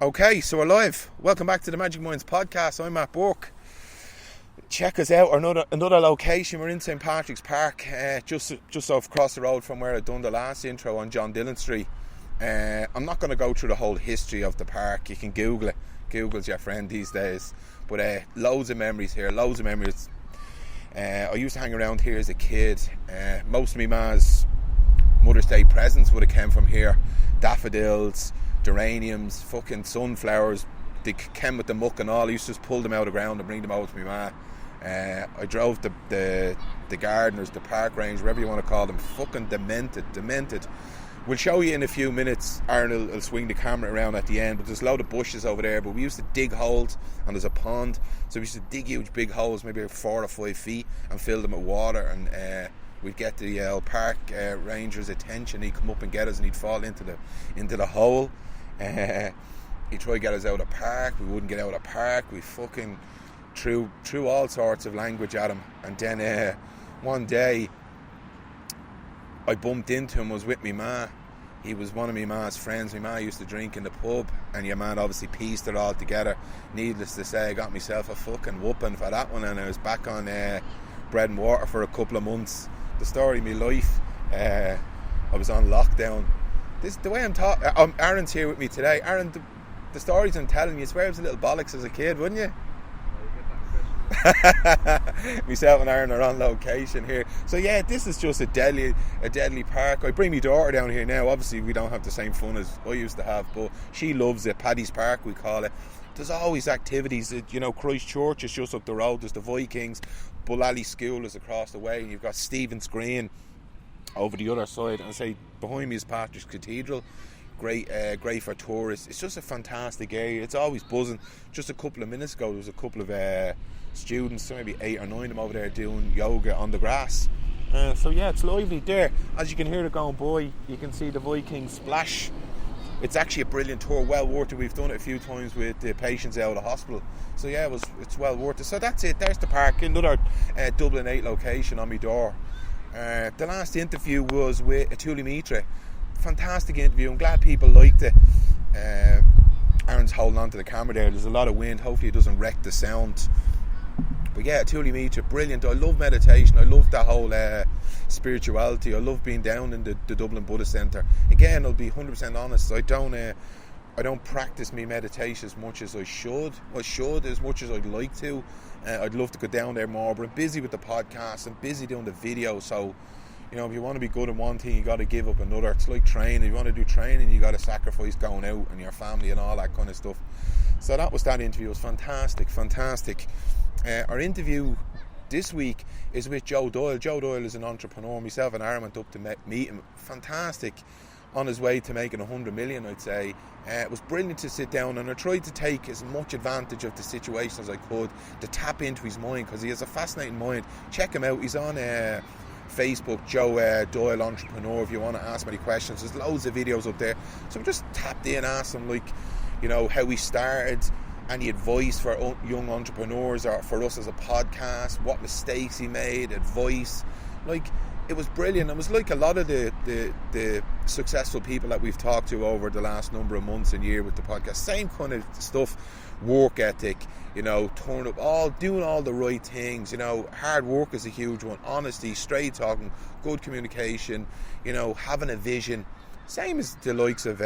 Okay, so we're live. Welcome back to the Magic Minds podcast. I'm Matt Burke. Check us out. Another location. We're in St. Patrick's Park, just off across the road from where I've done the last intro on John Dillon Street. I'm not going to go through the whole history of the park. You can Google it. Google's your friend these days. But loads of memories here. Loads of memories. I used to hang around here as a kid. Most of my ma's Mother's Day presents would have come from here. Daffodils, geraniums, fucking sunflowers. They came with the muck and all. I used to just pull them out of the ground and bring them out to my ma. I drove the gardeners, the park range, whatever you want to call them. Fucking demented. We'll show you in a few minutes. Aaron will swing the camera around at the end, but there's a load of bushes over there. But we used to dig holes, and there's a pond, so we used to dig huge big holes, maybe 4 or 5 feet, and fill them with water. And we'd get the park ranger's attention. He'd come up and get us, and he'd fall into the hole. He'd try to get us out of the park. We wouldn't get out of the park. We fucking threw all sorts of language at him. And then one day I bumped into him. I was with me ma. He was one of my ma's friends. My ma used to drink in the pub, and your man obviously pieced it all together. Needless to say, I got myself a fucking whooping for that one, and I was back on bread and water for a couple of months. The story of my life. I was on lockdown. The way I'm talking, Aaron's here with me today. Aaron, the stories I'm telling you, I swear I was a little bollocks as a kid, wouldn't you? Myself and Aaron are on location here. So yeah, this is just a deadly park. I bring my daughter down here now. Obviously we don't have the same fun as I used to have, but she loves it. Paddy's Park we call it. There's always activities. Christchurch is just up the road. There's the Vikings. Bullally School is across the way, and you've got Stephen's Green over the other side, and say behind me is Patrick's Cathedral. Great for tourists. It's just a fantastic area. It's always buzzing. Just a couple of minutes ago there was a couple of students, maybe 8 or 9 of them over there doing yoga on the grass. So yeah, it's lively there. As you can hear it going by, you can see the Vikings splash. It's actually a brilliant tour, well worth it. We've done it a few times with the patients out of the hospital. So yeah, it's well worth it. So that's it. There's the park. Another Dublin 8 location on my door. The last interview was with Atuli Mitra. Fantastic interview. I'm glad people liked it. Aaron's holding on to the camera there. There's a lot of wind. Hopefully it doesn't wreck the sound. But yeah, Atuli Mitra, brilliant. I love meditation. I love that whole spirituality. I love being down in the Dublin Buddhist Centre. Again, I'll be 100% honest. I don't practice me meditation as much as I should. I should as much as I'd like to. I'd love to go down there more, but I'm busy with the podcast. I'm busy doing the video. So, if you want to be good in one thing, you got to give up another. It's like training. If you want to do training, you got to sacrifice going out and your family and all that kind of stuff. So that interview. It was fantastic. Our interview this week is with Joe Doyle. Joe Doyle is an entrepreneur. Myself and Aaron went up to meet him. Fantastic. On his way to making 100 million, I'd say. It was brilliant to sit down, and I tried to take as much advantage of the situation as I could to tap into his mind, because he has a fascinating mind. Check him out. He's on Facebook, Joe Doyle Entrepreneur, if you want to ask me any questions. There's loads of videos up there. So we just tapped in, asked him how he started, any advice for young entrepreneurs or for us as a podcast, what mistakes he made, advice. It was brilliant. It was like a lot of the successful people that we've talked to over the last number of months and year with the podcast. Same kind of stuff, work ethic, turn up, doing all the right things. Hard work is a huge one. Honesty, straight talking, good communication, having a vision. Same as the likes of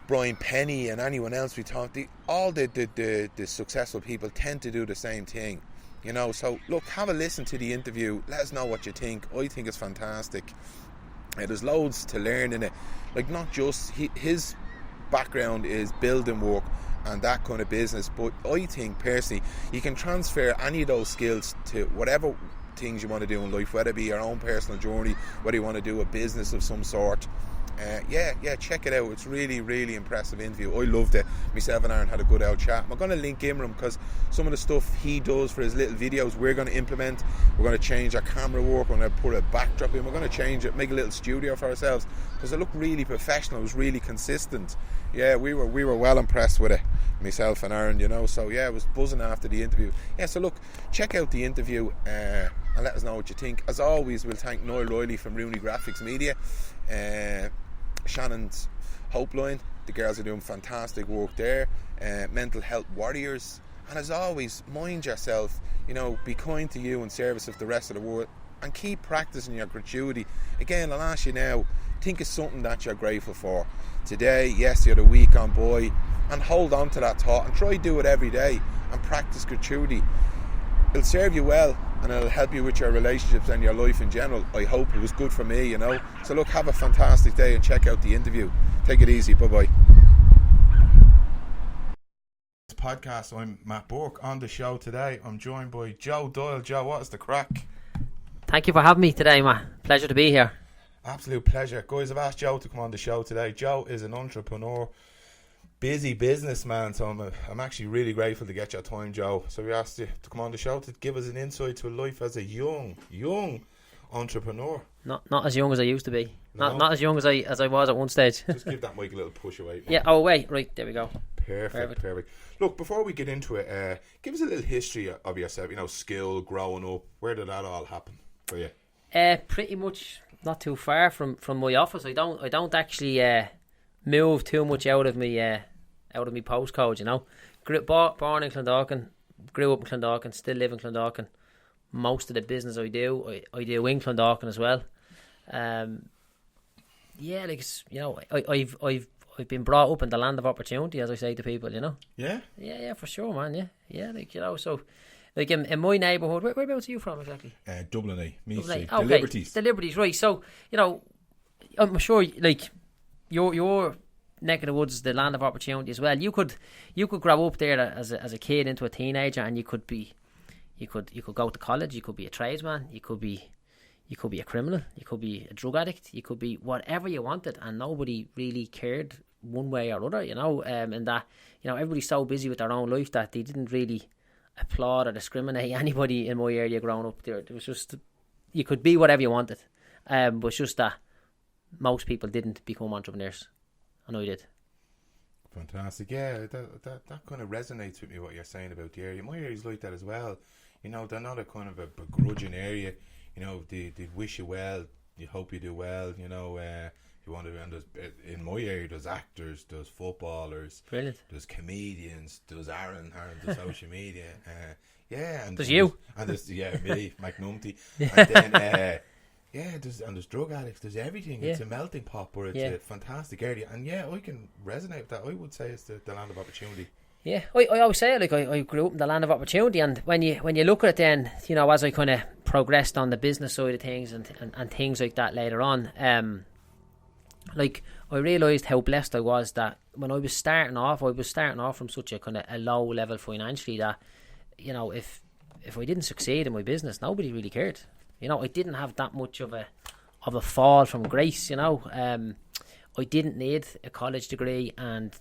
Brian Penny and anyone else we talked to. All the successful people tend to do the same thing. So look, have a listen to the interview. Let us know what you think. I think it's fantastic. There's loads to learn in it. Not just his background is building work and that kind of business, but I think personally you can transfer any of those skills to whatever things you want to do in life, whether it be your own personal journey, whether you want to do a business of some sort. Check it out. It's really, really impressive interview. I loved it. Myself and Aaron had a good old chat. I'm going to link in with him because some of the stuff he does for his little videos we're going to implement. We're going to change our camera work. We're going to put a backdrop in. We're going to change it, make a little studio for ourselves because it looked really professional. It was really consistent. Yeah, we were well impressed with it, myself and Aaron, So yeah, I was buzzing after the interview. Yeah, so look, check out the interview and let us know what you think. As always, we'll thank Noel Riley from Rooney Graphics Media. Shannon's Hope Line. The girls are doing fantastic work there. Mental Health Warriors. And as always, mind yourself, be kind to you in service of the rest of the world, and keep practicing your gratuity. Again, I'll ask you now, think of something that you're grateful for today, yesterday, the week gone by, and hold on to that thought and try to do it every day and practice gratuity. It'll serve you well, and it'll help you with your relationships and your life in general. I hope it was good for me, So look, have a fantastic day and check out the interview. Take it easy. Bye-bye. Podcast. I'm Matt Burke. On the show today, I'm joined by Joe Doyle. Joe, what is the crack? Thank you for having me today, Matt. Pleasure to be here. Absolute pleasure. Guys, I've asked Joe to come on the show today. Joe is an entrepreneur, busy businessman, so I'm actually really grateful to get your time, Joe. So we asked you to come on the show to give us an insight to life as a young entrepreneur. Not as young as I used to be. No. Not as young as I was at one stage. Just give that mic a little push away. Yeah. Oh wait. Right. There we go. Perfect. Look, before we get into it, give us a little history of yourself. School, growing up. Where did that all happen for you? Pretty much not too far from my office. I don't actually move too much out of my postcode. Born in Clondalkin, grew up in Clondalkin, still live in Clondalkin. Most of the business I do in Clondalkin as well. I've been brought up in the land of opportunity, as I say to people, Yeah? Yeah, for sure, man, yeah, so, in my neighbourhood, whereabouts are you from exactly? Dublin, Meath Street, okay. The Liberties, right, so, I'm sure, your neck of the woods is the land of opportunity as well. You could grow up there as a kid into a teenager, and you could go to college, you could be a tradesman, you could be a criminal, you could be a drug addict, you could be whatever you wanted, and nobody really cared one way or other, and that, everybody's so busy with their own life that they didn't really applaud or discriminate anybody in my area growing up there. It was just, you could be whatever you wanted, but it's just that most people didn't become entrepreneurs, and I did. Fantastic, yeah, that kind of resonates with me, what you're saying about the area. My area's like that as well. They're not a kind of a begrudging area. They wish you well. You hope you do well. You want to. And in my area, there's actors, there's footballers, brilliant. There's comedians, there's Aaron does social media. And there's you. There's me, McNumpty. And then there's drug addicts. There's everything. Yeah. It's a melting pot, but it's a fantastic area. And I can resonate with that. I would say it's the land of opportunity. Yeah, I always say it, I grew up in the land of opportunity, and when you look at it then, as I kind of progressed on the business side of things and things like that later on, I realised how blessed I was that when I was starting off from such a kind of a low level financially that, if I didn't succeed in my business, nobody really cared. I didn't have that much of a fall from grace, I didn't need a college degree and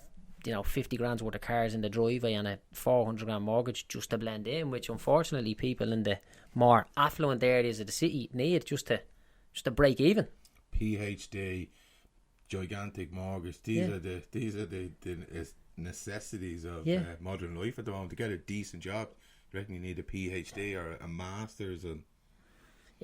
50 grand's worth of cars in the driveway and a 400 grand mortgage just to blend in, which unfortunately people in the more affluent areas of the city need just to break even. PhD, gigantic mortgage. These are the necessities of modern life at the moment. To get a decent job, you reckon you need a PhD or a master's? And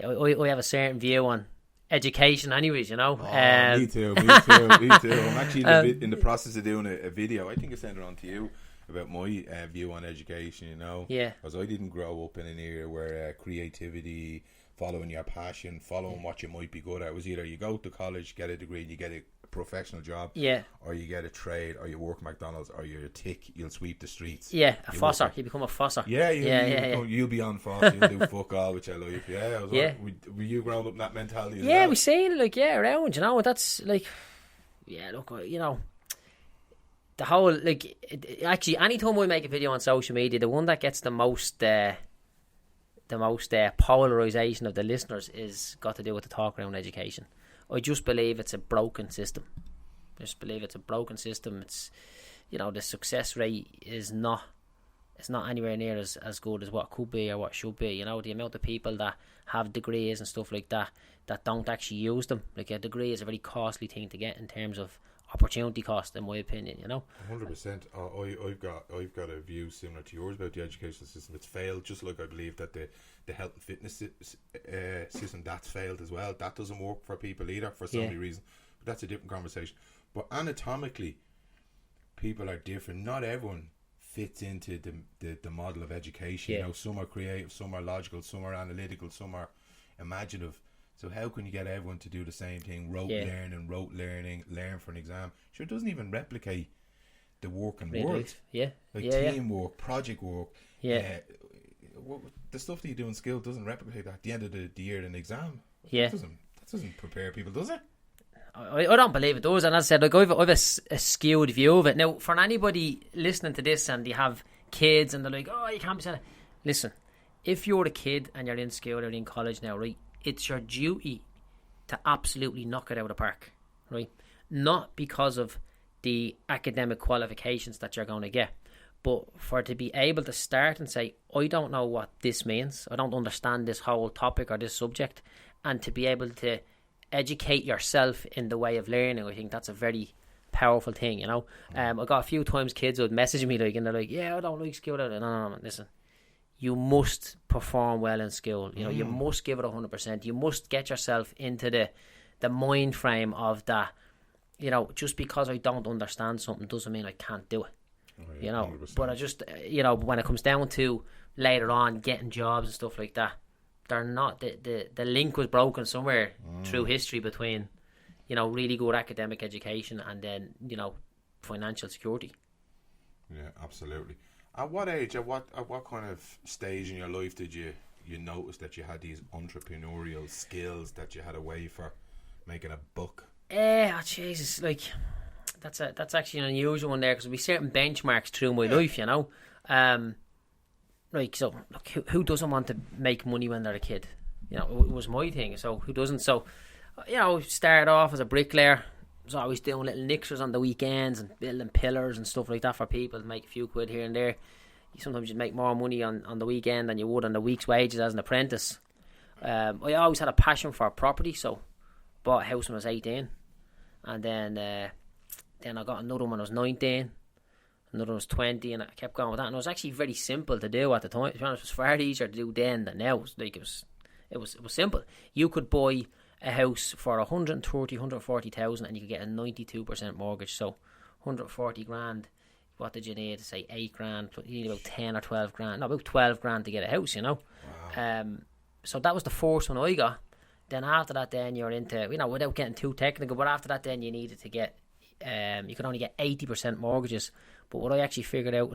I have a certain view on education anyways, Me too. I'm actually in the process of doing a video. I think I sent it on to you about my view on education, because I didn't grow up in an area where creativity, following your passion, following what you might be good at, it was either you go to college, get a degree, and you get a professional job, or you get a trade, or you work at McDonald's, or you're a tick, you'll sweep the streets. You become a fosser. You'll be on foss, you'll do fuck all with your life. Were you growing up in that mentality as well? We seen it around, that's the whole, actually anytime I make a video on social media, the one that gets the most polarisation of the listeners is got to do with the talk around education. I just believe it's a broken system. It's the success rate is not anywhere near as good as what could be or what should be. The amount of people that have degrees and stuff like that don't actually use them. Like, a degree is a very costly thing to get in terms of opportunity cost, in my opinion. 100%. I've got a view similar to yours about the education system. It's failed, just like I believe that the health and fitness system, that's failed as well. That doesn't work for people either for so many reasons. that's a different conversation. But anatomically, people are different. Not everyone fits into the model of education. You know, some are creative, some are logical, some are analytical, some are imaginative. So how can you get everyone to do the same thing? Rote learning, learn for an exam. Sure, it doesn't even replicate the working world. Teamwork, project work. The stuff that you do in school doesn't replicate that at the end of the year in an exam. That doesn't prepare people, does it? I don't believe it does. And as I said, like, I've a skewed view of it. Now, for anybody listening to this and they have kids and they're like, oh, you can't be saying that. Listen, if you're a kid and you're in school or in college now, right, it's your duty to absolutely knock it out of the park, right? Not because of the academic qualifications that you're going to get, but for to be able to start and say, I don't know what this means, I don't understand this whole topic or this subject, and to be able to educate yourself in the way of learning, I think that's a very powerful thing, you know. I got a few times kids would message me like, and they're like, yeah, I don't like school. No, listen, you must perform well in school. You know, you must give it 100%. You must get yourself into the mind frame of that. You know, just because I don't understand something doesn't mean I can't do it. You know, 100%. But I just, you know, when it comes down to later on getting jobs and stuff like that, they're not, the link was broken somewhere through history between, you know, really good academic education and then, you know, financial security. Yeah, absolutely. At what age, at what kind of stage in your life did you notice that you had these entrepreneurial skills that you had a way for making a buck? Jesus, like, that's actually an unusual one there, because there'll be certain benchmarks through my life, you know. Like, so, look, who doesn't want to make money when they're a kid? You know, it was my thing, so who doesn't? So, you know, started off as a bricklayer. Was always doing little nixers on the weekends and building pillars and stuff like that for people to make a few quid here and there. Sometimes you'd make more money on the weekend than you would on the week's wages as an apprentice. I always had a passion for property, so bought a house when I was 18, and then I got another one when I was 19, another one was 20, and I kept going with that. And it was actually very simple to do at the time. To be honest, it was far easier to do then than now. It was simple. You could buy a house for 140,000 and you could get a 92% mortgage. So 140 grand. What did you need? Say 8 grand. You need about 10 or 12 grand. No, about 12 grand to get a house, you know. Wow. So that was the first one I got. Then after that, then you're into, you know, without getting too technical, but after that, then you needed to get, you could only get 80% mortgages. But what I actually figured out,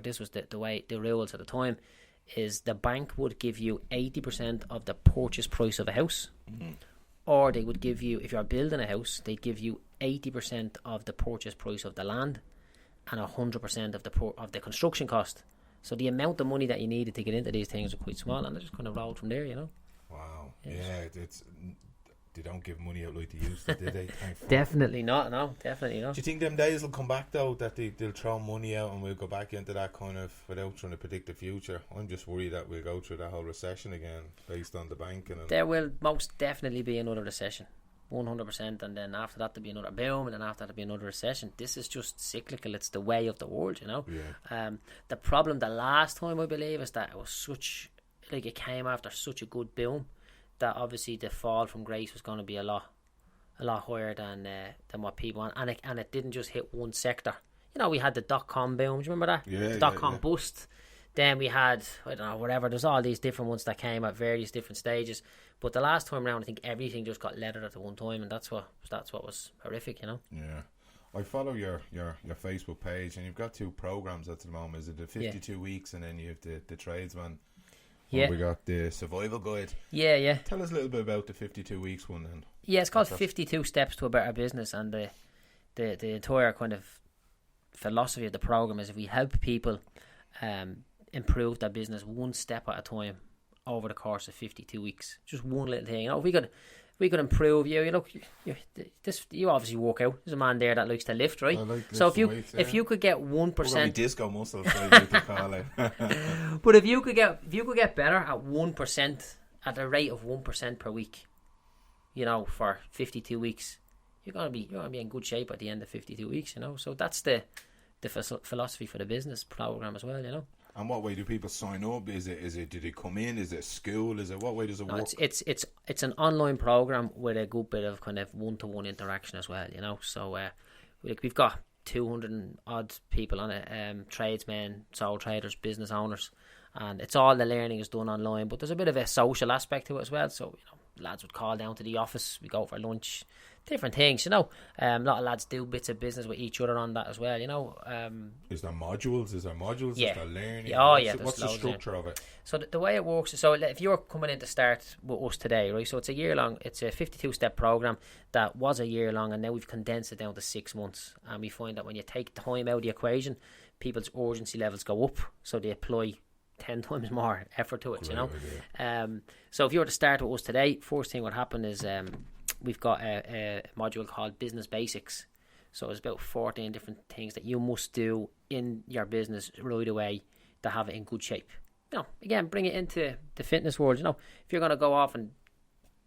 this was the way, the rules at the time, is the bank would give you 80% of the purchase price of a house. Mm-hmm. Or they would give you, if you're building a house, they'd give you 80% of the purchase price of the land and 100% of the construction cost. So the amount of money that you needed to get into these things was quite small, and they just kind of rolled from there, you know. Wow. Yeah, they don't give money out like they used to, did they? Definitely not, no. Definitely not. Do you think them days will come back, though, that they'll throw money out and we'll go back into that kind of, without trying to predict the future? I'm just worried that we'll go through that whole recession again based on the banking. And there will most definitely be another recession, 100%, and then after that there'll be another boom, and then after that there'll be another recession. This is just cyclical. It's the way of the world, you know. Yeah. The problem the last time, I believe, is that it was such, like, it came after such a good boom that obviously the fall from grace was going to be a lot higher than what people want, and it didn't just hit one sector. You know, we had the .com boom. Do you remember that? Yeah, the .com bust. Then we had, I don't know, whatever. There's all these different ones that came at various different stages. But the last time around, I think everything just got leathered at the one time, and that's what was horrific, you know. Yeah, I follow your Facebook page, and you've got 2 programs at the moment. Is it the 52 weeks, and then you have the tradesman? Yeah, we got the survival guide. Yeah. Tell us a little bit about the 52 weeks one then. Yeah, it's called 52 Steps to a Better Business, and the entire kind of philosophy of the program is if we help people improve their business one step at a time over the course of 52 weeks. Just one little thing. You know, if we could improve you. You look, you obviously work out. There's a man there that likes to lift, right? So if you could get 1%, disco muscles, I like to call it. But if you could get better at 1%, at a rate of 1% per week, you know, for 52 weeks, you're gonna be in good shape at the end of 52 weeks. You know, so that's the philosophy for the business program as well. You know. And what way do people sign up? Is it do they come in? Is it school? Is it what way does it work? It's an online program with a good bit of kind of one-to-one interaction as well, you know. So we've got 200 and odd people on it, tradesmen, sole traders, business owners, and it's all the learning is done online, but there's a bit of a social aspect to it as well. So, you know, lads would call down to the office, we go for lunch, different things, you know. A lot of lads do bits of business with each other on that as well, you know. Is there modules? Yeah. Is there learning? What's the structure of it? So the way it works is, so if you're coming in to start with us today, right, so it's a year long, it's a 52-step program that was a year long, and now we've condensed it down to 6 months. And we find that when you take time out of the equation, people's urgency levels go up, so they apply 10 times more effort to it. Great, you know. Idea. So if you were to start with us today, first thing what happened is we've got a module called Business Basics. So it's about 14 different things that you must do in your business right away to have it in good shape. You know, again, bring it into the fitness world. You know, if you're going to go off and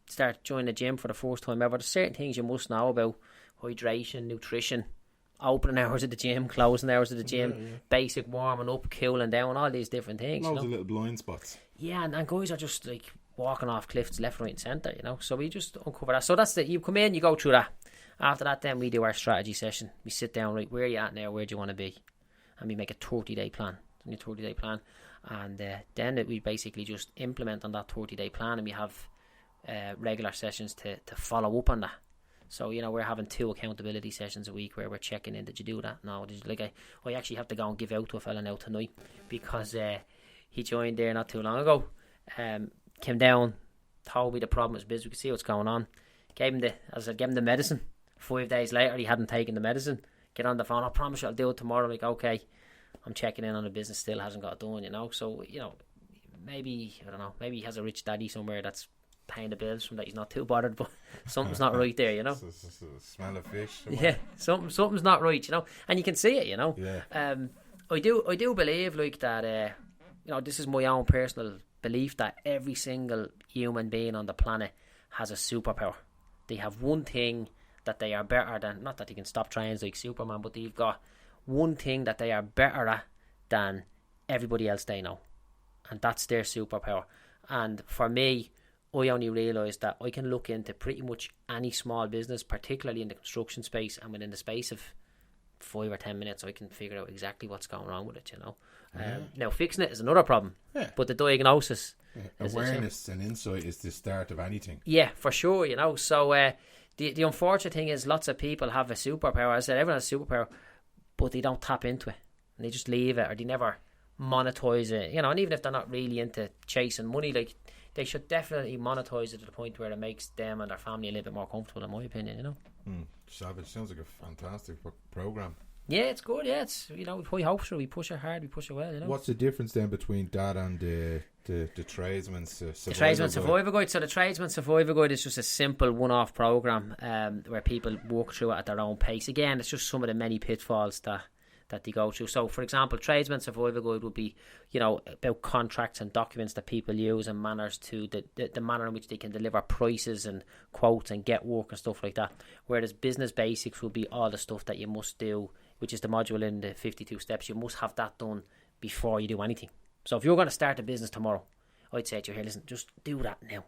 start joining the gym for the first time ever, there's certain things you must know about hydration, nutrition, opening hours at the gym, closing hours at the gym, basic warming up, cooling down, all these different things. Loads of little blind spots. Yeah, and guys are just like walking off cliffs left, right and centre, you know. So we just uncover that. So that's you come in, you go through that. After that, then we do our strategy session. We sit down, right, where are you at now, where do you want to be? And we make a 30-day plan. And then we basically just implement on that 30-day plan, and we have regular sessions to follow up on that. So, you know, we're having 2 accountability sessions a week where we're checking in. Did you do that? No. Did you, like I actually have to go and give out to a fella now tonight because he joined there not too long ago. Came down, told me the problem was busy. We could see what's going on. Gave him the medicine. 5 days later, he hadn't taken the medicine. Get on the phone. I promise you I'll do it tomorrow. Like, okay, I'm checking in on the business. Still hasn't got it done, you know. So, you know, maybe, I don't know, maybe he has a rich daddy somewhere that's paying the bills from that he's not too bothered, but something's not right there, you know. Smell of fish. Yeah, something's not right, you know, and you can see it, you know. Yeah. I do believe like that. You know, this is my own personal belief that every single human being on the planet has a superpower. They have one thing that they are better than. Not that they can stop trying like Superman, but they've got one thing that they are better at than everybody else they know, and that's their superpower. And for me, I only realised that I can look into pretty much any small business, particularly in the construction space, and within the space of 5 or 10 minutes I can figure out exactly what's going wrong with it, you know. Now fixing it is another problem, but the diagnosis awareness and insight is the start of anything. Yeah, for sure, you know. So the unfortunate thing is lots of people have a superpower. I said everyone has a superpower, but they don't tap into it and they just leave it, or they never monetize it, you know. And even if they're not really into chasing money, like, they should definitely monetize it to the point where it makes them and their family a little bit more comfortable, in my opinion, you know. Savage. Sounds like a fantastic program. Yeah, it's good. Yeah, it's, you know, we hope so. We push it hard, we push it well, you know. What's the difference then between that and the Tradesman's Survival Tradesman's Survival Guide? So the Tradesman's Survival Guide is just a simple one-off program where people walk through it at their own pace. Again, it's just some of the many pitfalls that they go through. So, for example, Tradesman's Survival Guide would be, you know, about contracts and documents that people use and manners to the manner in which they can deliver prices and quotes and get work and stuff like that. Whereas Business Basics would be all the stuff that you must do, which is the module in the 52 steps. You must have that done before you do anything. So if you're going to start a business tomorrow, I'd say to you, here, listen, just do that now.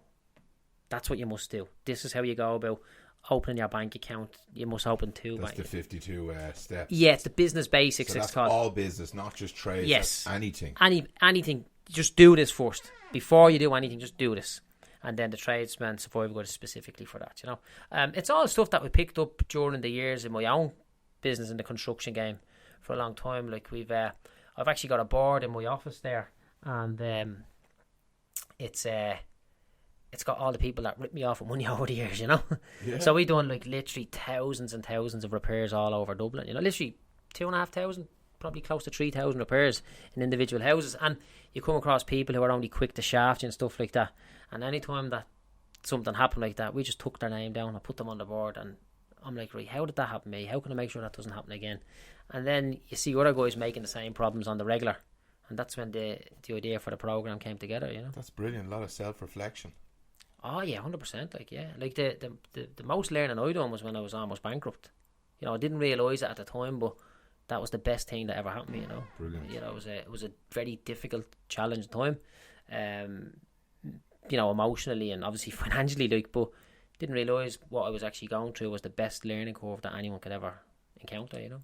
That's what you must do. This is how you go about opening your bank account. You must open 2 That's the 52 steps. Yeah, it's the Business Basics. So that's it's called all business, not just trade. Yes, that's anything. Anything. Just do this first before you do anything. Just do this, and then the Tradesman Survival Guide is specifically for that. You know, it's all stuff that we picked up during the years in my own business in the construction game for a long time. Like I've actually got a board in my office there, and it's got all the people that ripped me off with money over the years, you know. Yeah. So we done like literally thousands and thousands of repairs all over Dublin, you know, literally 2,500, probably close to 3,000 repairs in individual houses. And you come across people who are only quick to shaft you and stuff like that. And any time that something happened like that, we just took their name down, I put them on the board, and I'm like, right, how did that happen to me? How can I make sure that doesn't happen again? And then you see other guys making the same problems on the regular, and that's when the idea for the program came together, you know. That's brilliant. A lot of self-reflection. Oh yeah, 100%. Like, yeah, like the most learning I done was when I was almost bankrupt. You know, I didn't realise it at the time, but that was the best thing that ever happened to me, you know. Brilliant. You know, it was a very difficult, challenging time, you know, emotionally and obviously financially, like, but didn't realise what I was actually going through was the best learning curve that anyone could ever encounter, you know.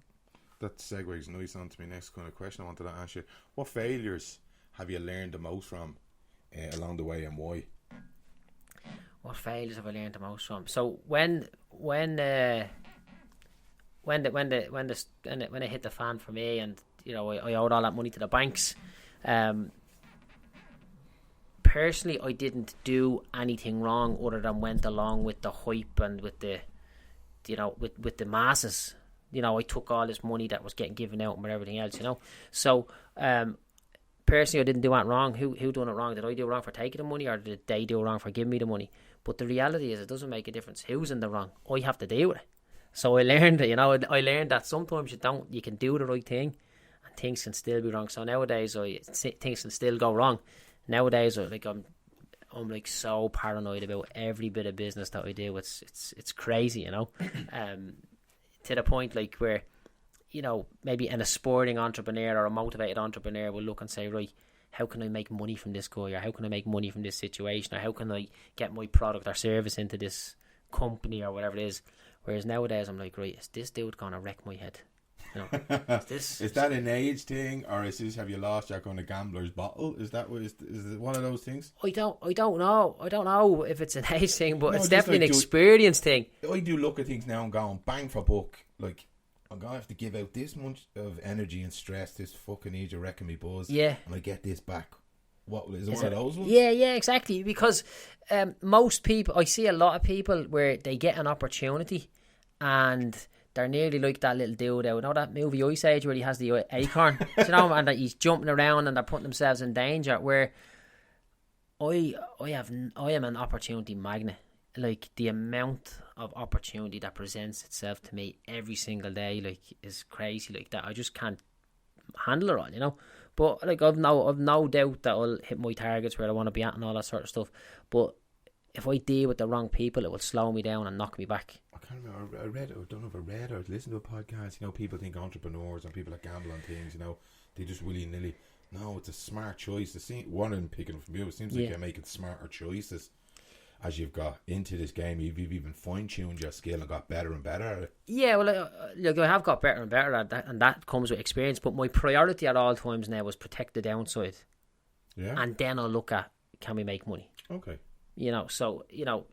That segues nice on to my next kind of question I wanted to ask you. What failures have you learned the most from along the way, and why? What failures have I learned the most from? So when it hit the fan for me, and you know, I owed all that money to the banks. Personally, I didn't do anything wrong other than went along with the hype and with the, you know, with the masses. You know, I took all this money that was getting given out and everything else, you know. So, personally, I didn't do that wrong. Who done it wrong? Did I do it wrong for taking the money, or did they do it wrong for giving me the money? But the reality is, it doesn't make a difference who's in the wrong. I have to deal with it. So I learned, you know, I learned that sometimes you can do the right thing, and things can still be wrong. So nowadays, things can still go wrong. Nowadays, I'm like so paranoid about every bit of business that I do. It's crazy, you know. To the point like where, you know, maybe a sporting entrepreneur or a motivated entrepreneur will look and say, right, how can I make money from this guy, or how can I make money from this situation, or how can I get my product or service into this company or whatever it is. Whereas nowadays I'm like, right, is this dude gonna wreck my head? You know, is that an age thing, or is this, have you lost your kind of gambler's bottle? Is that what is it one of those things? I don't know. I don't know if it's an age thing, but No, it's just definitely like an experience thing. I do look at things now and going bang for buck. Like, I'm gonna have to give out this much of energy and stress. This fucking age of wrecking me buzz. Yeah, and I get this back. What is it? One of those ones? Yeah, exactly. Because most people, I see a lot of people where they get an opportunity and they're nearly like that little dude out. You know that movie Ice Age where he has the acorn, you know, and that he's jumping around and they're putting themselves in danger. Where I am an opportunity magnet. Like, the amount of opportunity that presents itself to me every single day, like, is crazy. Like that, I just can't handle it all, you know. But like, I've no doubt that I'll hit my targets where I want to be at and all that sort of stuff. But if I deal with the wrong people, it will slow me down and knock me back. I can't remember. I don't know if I read or listened to a podcast. You know, people think entrepreneurs and people that gamble on things, you know, they just willy-nilly. No, it's a smart choice. One of them picking up from you, it seems like you're making smarter choices as you've got into this game. You've even fine-tuned your skill and got better and better at it. Yeah, well, look, I have got better and better at that, and that comes with experience. But my priority at all times now was protect the downside. Yeah. And then I'll look at, can we make money? Okay. You know, so, you know,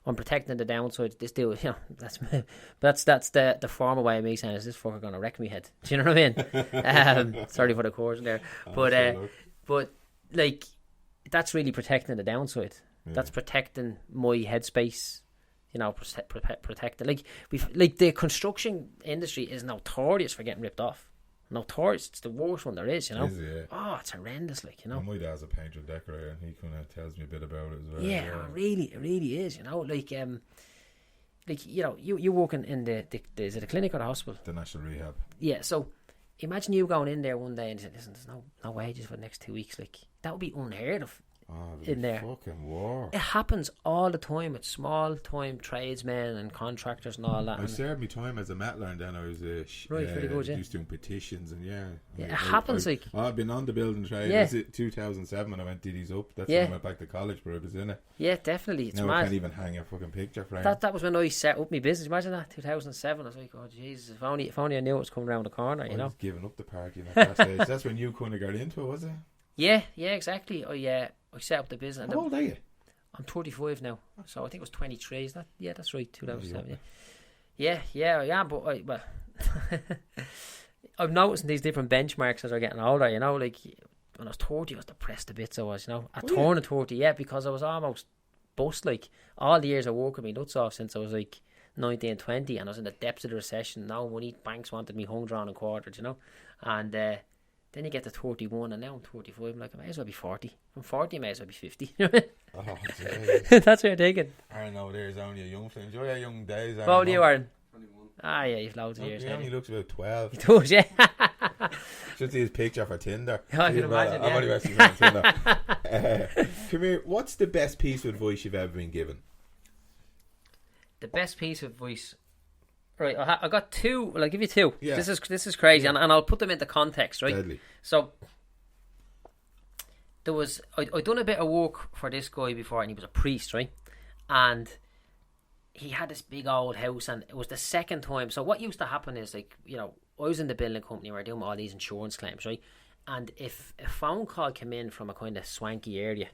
I'm protecting the downside. This deal, you know, that's the formal way of me saying, is this fucker gonna wreck me head? Do you know what I mean? Sorry for the chorus there, but like, that's really protecting the downside. Yeah. That's protecting my headspace. You know, protecting like the construction industry is notorious for getting ripped off. Notorious. It's the worst one there is, you know. Oh, it's horrendous, like, you know. My dad's a painter and decorator, and he kind of tells me a bit about it as well. Yeah, it really is, you know. Like you know, you working in the is it a clinic or the hospital? The National Rehab. Yeah, so imagine you going in there one day and you say, listen, there's no wages for the next 2 weeks. Like, that would be unheard of. In there, fucking war. It happens all the time with small time tradesmen and contractors and all that. I served my time as a metaler, and then I was pretty good, yeah. Used doing petitions, and it happens. I've been on the building trade. Yeah. Was it 2007 when I went these up? That's when I went back to college, but I was in it. Yeah, definitely. It's now mad. I can't even hang a fucking picture frame. That was when I set up my business. Imagine that, 2007. I was like, oh Jesus, if only I knew it was coming around the corner. You know, I was giving up the party at that stage. That's when you kind of got into it, was it? Yeah, exactly. I set up the business. How old are you? I'm 35 now, so I think it was 23. Is that? Yeah, that's right. 2007. Yeah. But I'm noticing these different benchmarks as I'm getting older. You know, like when I was 30, I was depressed a bit. So I was, you know, at turning 30, because I was almost bust. Like, all the years I worked me nuts off since I was like 19, 20, and I was in the depths of the recession. No money, banks wanted me hung, drawn and quartered. You know, and then you get to 31, and now I'm 35. I'm like, I may as well be 40. From 40, I may as well be 50. Oh, that's what you're thinking. I know, there's only a young friend. Enjoy your young days. What old are you, Aaron? 21. Ah, yeah, you've loads of years. He only looks about 12. He does, yeah. Should see his picture for Tinder. I can imagine, I'm only messing on Tinder. Come here, what's the best piece of advice you've ever been given? The best piece of advice Right, I got two. Well, I'll give you two. Yeah. This is crazy, Yeah. and I'll put them into context, right? Deadly. So there was I'd done a bit of work for this guy before, and he was a priest, right? And he had this big old house, and it was the second time. So what used to happen is, like, you know, I was in the building company, we were doing all these insurance claims, right? And if a phone call came in from a kind of swanky area,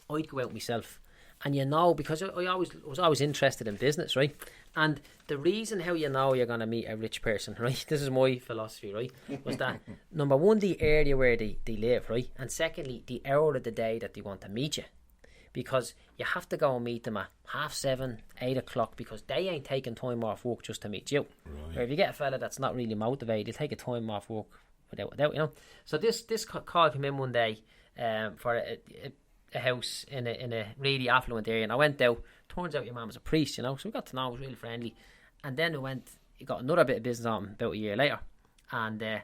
I'd go out myself. And you know, because I was always interested in business, right? And the reason how you know you're going to meet a rich person, right? This is my philosophy, right? Was that, number one, the area where they live, right? And secondly, the hour of the day that they want to meet you. Because you have to go and meet them at 7:30, 8 o'clock, because they ain't taking time off work just to meet you. Right. Or if you get a fella that's not really motivated, he'll take a time off work without, you know. So this call came in one day for a house in a really affluent area, and I went out. Turns out your man was a priest, you know, so we got to know. It was really friendly. And then he got another bit of business on him about a year later, and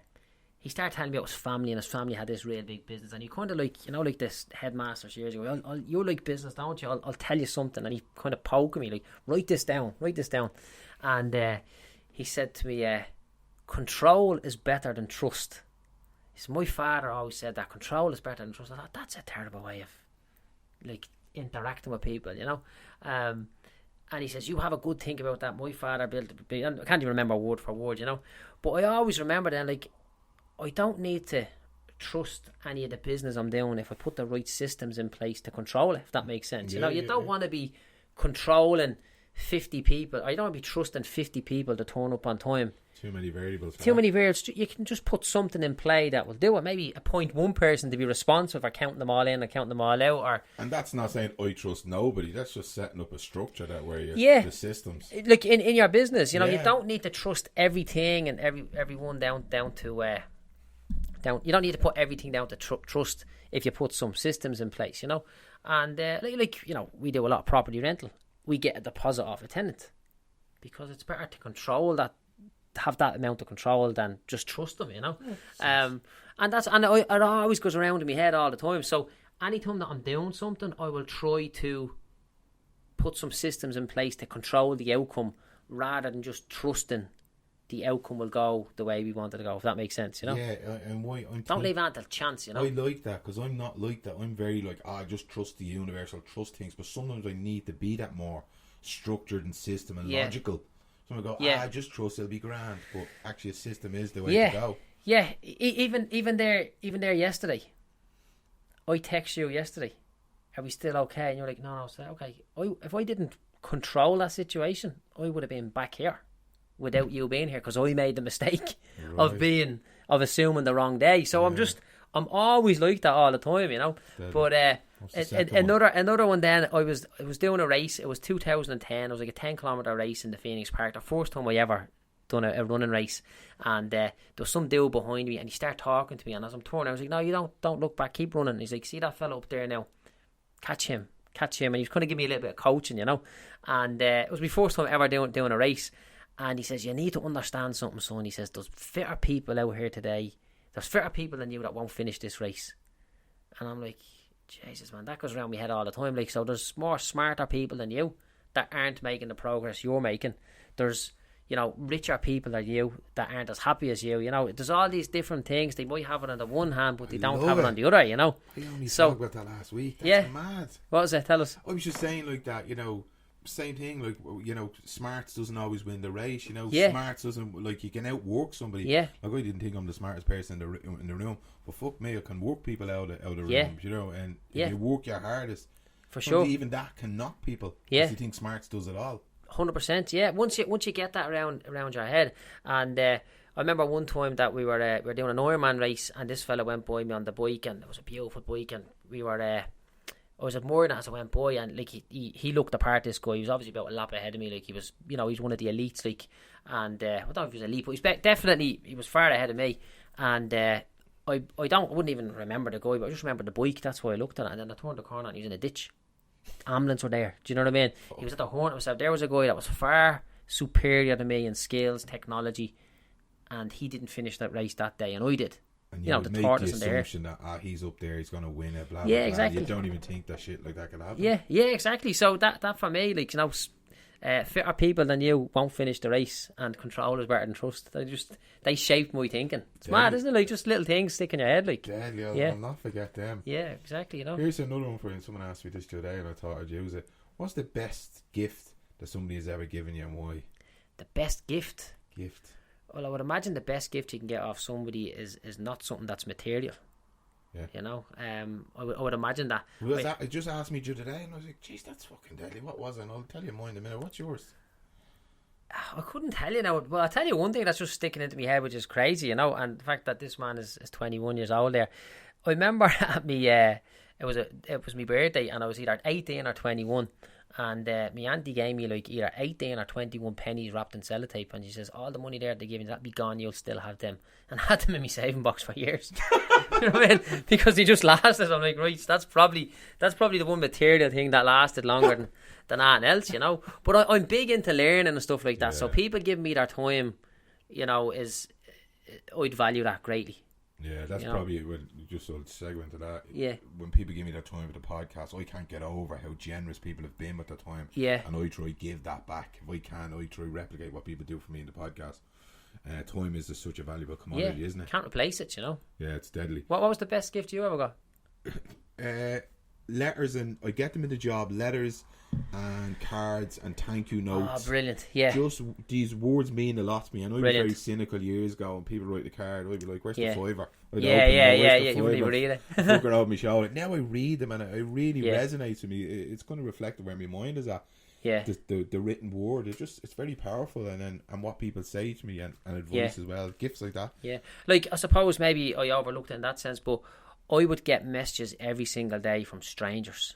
he started telling me about his family, and his family had this real big business. And he kind of, like, you know, like this headmaster years ago, you like business, don't you? I'll tell you something. And he kind of poked me, like, write this down. And he said to me, control is better than trust. He said, my father always said that control is better than trust. I thought, that's a terrible way of, like, interacting with people, you know. And he says, you have a good think about that. My father built I can't even remember word for word, you know. But I always remember then, like, I don't need to trust any of the business I'm doing if I put the right systems in place to control it, if that makes sense. You know, you don't want to be controlling 50 people. I don't want to be trusting 50 people to turn up on time. Too many variables. You can just put something in play that will do it. Maybe appoint one person to be responsible for counting them all in and counting them all out. And that's not saying I trust nobody. That's just setting up a structure that where you the systems. Like in your business, you know, you don't need to trust everything and everyone down to you don't need to put everything down to trust if you put some systems in place, you know. And like, you know, we do a lot of property rental. We get a deposit off a tenant because it's better to control that, to have that amount of control than just trust them, you know. And it always goes around in my head all the time. So anytime that I'm doing something, I will try to put some systems in place to control the outcome rather than just trusting the outcome will go the way we want it to go, if that makes sense, you know. Yeah, and why don't leave it until chance, you know. I like that because I'm not like that. I'm very like, I just trust the universe, I'll trust things, but sometimes I need to be that more structured and system and logical. So I go, I just trust it'll be grand, but actually a system is the way to go. Yeah, even there yesterday, I texted you yesterday, are we still okay? And you're like, no, so okay. If I didn't control that situation, I would have been back here without you being here, because I made the mistake of assuming the wrong day. So I'm always like that all the time, you know. But another one then, I was doing a race. It was 2010. It was like a 10-kilometer race in the Phoenix Park, the first time I ever done a running race. And there was some dude behind me, and he started talking to me, and as I'm turning, I was like, no, you don't look back, keep running. And he's like, see that fella up there now, catch him. And he was kind of giving me a little bit of coaching, you know. And it was my first time ever doing a race. And he says, you need to understand something, son. He says, there's fitter people out here today. There's fitter people than you that won't finish this race. And I'm like, Jesus, man, that goes around my head all the time. Like, so there's more smarter people than you that aren't making the progress you're making. There's, you know, richer people than you that aren't as happy as you. You know, there's all these different things. They might have it on the one hand, but they don't have it on the other, you know. I only talked about that last week. That's mad. What was it? Tell us. I was just saying like that, you know, same thing, like, you know, smarts doesn't always win the race, you know. Smarts doesn't, like, you can outwork somebody. Like, I didn't think I'm the smartest person in the room, but fuck me, I can work people out of rooms, you know. And if you work your hardest, for sure, even that can knock people. If you think smarts does it all. 100%. Yeah, once you get that around your head. And I remember one time that we were doing an Ironman race, and this fella went by me on the bike, and it was a beautiful bike, and we were I was admiring it as I went by, and like he looked the part, this guy. He was obviously about a lap ahead of me. Like, he was, you know, he's one of the elites, like. And I don't know if he was elite, but he was far ahead of me. And I wouldn't even remember the guy, but I just remember the bike. That's why I looked at it. And then I turned the corner and he was in a ditch. Ambulance were there. Do you know what I mean? He was at the horn himself. There was a guy that was far superior to me in skills, technology, and he didn't finish that race that day, and I did. And you know, the tortoise in there. Assumption that he's up there, he's going to win it. Blah, blah, exactly. You don't even think that shit like that could happen. Yeah, exactly. So that for me, like, you know, Fitter people than you won't finish the race, and control is better than trust. They shaped my thinking. It's mad, isn't it? Like, just little things stick in your head, like. I'll not forget them. Yeah, exactly. You know. Here's another one for you. Someone asked me this today, and I thought I'd use it. What's the best gift that somebody has ever given you, and why? The best gift. Gift. Well, I would imagine the best gift you can get off somebody is not something that's material. Yeah. You know, I would imagine that. Well, it just asked me the other day, and I was like, "Jeez, that's fucking deadly." What was it? And I'll tell you mine in a minute. What's yours? I couldn't tell you now. Well, I'll tell you one thing that's just sticking into my head, which is crazy, you know, and the fact that this man is 21 years old there. I remember at me, it was my birthday, and I was either 18 or 21. And my auntie gave me like either 18 or 21 pennies wrapped in sellotape, and she says, all the money there they give you, that'll be gone, you'll still have them. And I had them in my saving box for years. You know what I mean? Because they just lasted. I'm like, right, that's probably the one material thing that lasted longer than anything else, you know. But I'm big into learning and stuff like that. Yeah. So people giving me their time, you know, I'd value that greatly. Yeah, that's probably just a segment of that. Yeah. When people give me their time with the podcast, I can't get over how generous people have been with their time. Yeah. And I try to give that back. If I can, I try to replicate what people do for me in the podcast. Time is just such a valuable commodity, isn't it? Can't replace it, you know. Yeah, it's deadly. What was the best gift you ever got? Letters, and I get them in the job. Letters and cards and thank you notes. Oh, brilliant! Yeah, just these words mean a lot to me. I know I was very cynical years ago when people write the card. I'd be like, "Where's the fiver?" Yeah. You wouldn't even read it. Fuck it over my shoulder. Now I read them, and it really resonates with me. It's going to reflect where my mind is at. Yeah, the written word. It's very powerful, and what people say to me and advice as well. Gifts like that. Yeah, like I suppose maybe I overlooked it in that sense, but I would get messages every single day from strangers.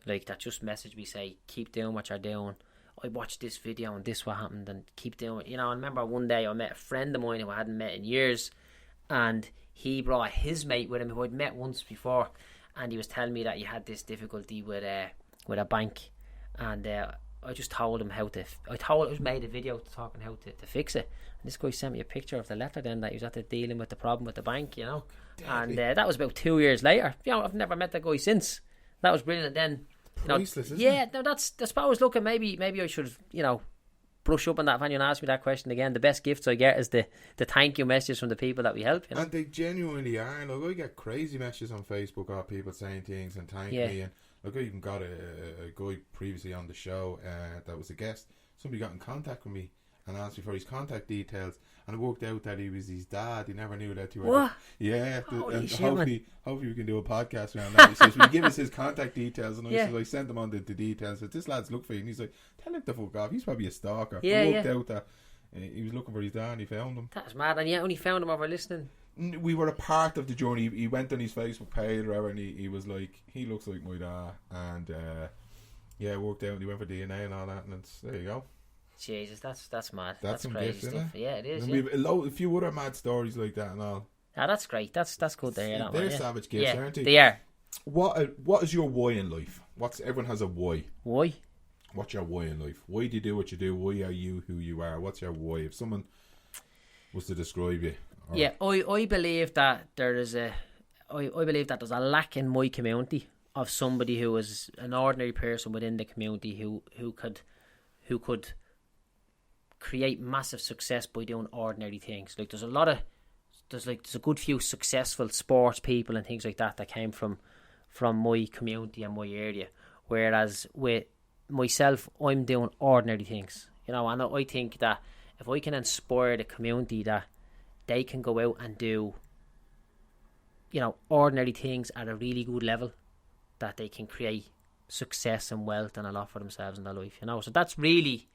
Like, that just message me, say, keep doing what you're doing. I watched this video and this what happened, and keep doing it. You know, I remember one day I met a friend of mine who I hadn't met in years, and he brought his mate with him who I'd met once before, and he was telling me that he had this difficulty with a bank, and I just told him I made a video talking how to fix it, and this guy sent me a picture of the letter then that he was at dealing with the problem with the bank, you know. And that was about 2 years later. You know, I've never met that guy since. That was brilliant. And then, priceless, isn't it? No, that's, I suppose, look, maybe I should, you know, brush up on that. If anyone asks me that question again, the best gifts I get is the thank you messages from the people that we help, you know? And they genuinely are. Like, I get crazy messages on Facebook of people saying things and thanking me. And look, I even got a guy previously on the show that was a guest. Somebody got in contact with me and asked me for his contact details, and it worked out that he was his dad. He never knew that. What? Yeah. Hopefully we can do a podcast around that. He says, will you give us his contact details? And I sent them on the details. I said, this lad's look for you. And he's like, tell him to fuck off. He's probably a stalker. It worked out that he was looking for his dad and he found him. That's mad. And you only found him over listening? We were a part of the journey. He went on his Facebook page or whatever, and he was like, he looks like my dad. And it worked out. And he went for DNA and all that. And there you go. Jesus, that's mad. That's crazy gift, stuff. Yeah, it is. And we have a few other mad stories like that and all. Yeah, that's great. That's good to hear that. They're savage gifts, aren't they? They are. What is your why in life? Everyone has a why. Why? What's your why in life? Why do you do what you do? Why are you who you are? What's your why? If someone was to describe you. I believe that there's a lack in my community of somebody who is an ordinary person within the community who could create massive success by doing ordinary things. Like, there's a good few successful sports people and things like that came from my community and my area, whereas with myself, I'm doing ordinary things, you know. And I think that if I can inspire the community that they can go out and do, you know, ordinary things at a really good level, that they can create success and wealth and a lot for themselves in their life, you know. So that's really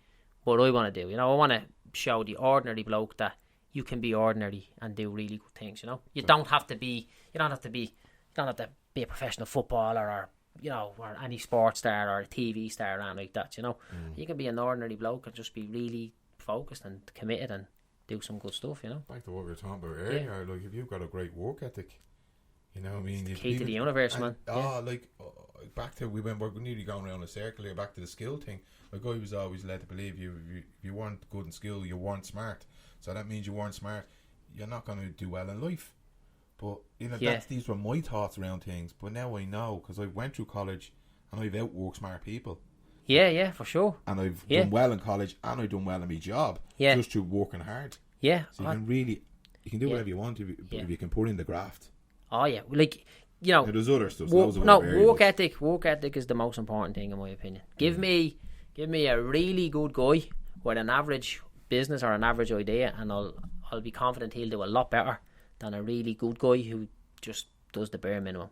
what I want to do, you know. I want to show the ordinary bloke that you can be ordinary and do really good things, you know. You don't have to be a professional footballer or, you know, or any sports star or a TV star or anything like that, you know. You can be an ordinary bloke and just be really focused and committed and do some good stuff, you know. Back to what we were talking about earlier, like, if you've got a great work ethic, you know what I mean? It's the key to the universe, man. Back to, we're nearly going around a circle here, back to the skill thing. Like, I was always led to believe if you weren't good in skill, you weren't smart. So that means you weren't smart, you're not going to do well in life. But, you know, these were my thoughts around things. But now I know, because I went through college and I've outworked smart people. Yeah, for sure. And I've done well in college, and I've done well in my job. Yeah. Just through working hard. Yeah. So you can do whatever you want if you can put in the graft. Oh yeah, like, you know, there's other stuff. Work ethic is the most important thing in my opinion. Give me a really good guy with an average business or an average idea, and I'll be confident he'll do a lot better than a really good guy who just does the bare minimum.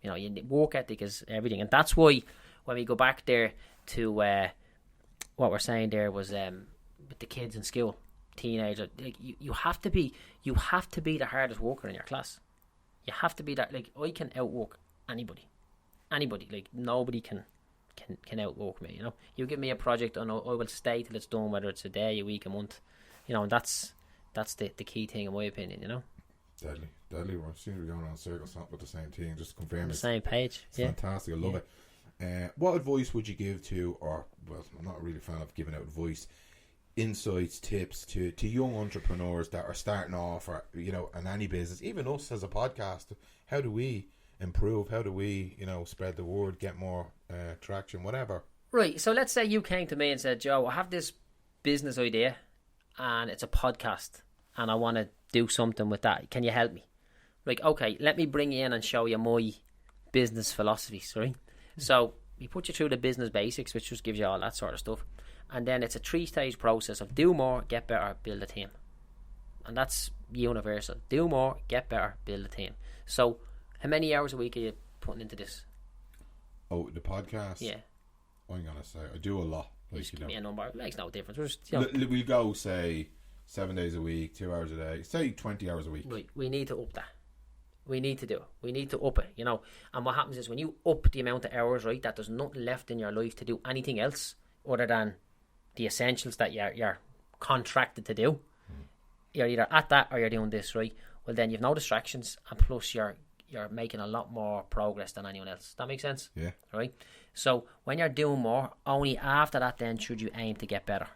You know, work ethic is everything, and that's why when we go back there to what we're saying there was with the kids in school, teenagers, like you have to be the hardest worker in your class. You have to be that. Like, I can outwork anybody. Like, nobody can outwork me. You know, you give me a project and I will stay till it's done, whether it's a day, a week, a month. You know, and that's the key thing in my opinion. You know. Deadly. We seem to be going around circles, not with the same thing. Just confirm the same page. It's fantastic. I love it. What advice would you give to, or well, I'm not really a fan of giving out advice, insights, tips to young entrepreneurs that are starting off, or you know, in any business, even us as a podcast? How do we improve? How do we, you know, spread the word, get more traction, whatever? Right. So let's say you came to me and said, Joe, I have this business idea, and it's a podcast, and I want to do something with that. Can you help me? Like, okay, let me bring you in and show you my business philosophies, right? So we put you through the business basics, which just gives you all that sort of stuff. And then it's a 3-stage process of do more, get better, build a team. And that's universal. Do more, get better, build a team. So how many hours a week are you putting into this? Oh, the podcast? Yeah. I'm going to say, I do a lot. Like, just give me a number. It makes no difference. We're just, we'll go, say, 7 days a week, 2 hours a day. Say 20 hours a week. Right. We need to up that. We need to do it. We need to up it, you know. And what happens is when you up the amount of hours, right, that there's nothing left in your life to do anything else other than the essentials that you're contracted to do. You're either at that or you're doing this, right? Well, then you've no distractions, and plus you're making a lot more progress than anyone else. That makes sense? Yeah. Right? So when you're doing more, only after that then should you aim to get better.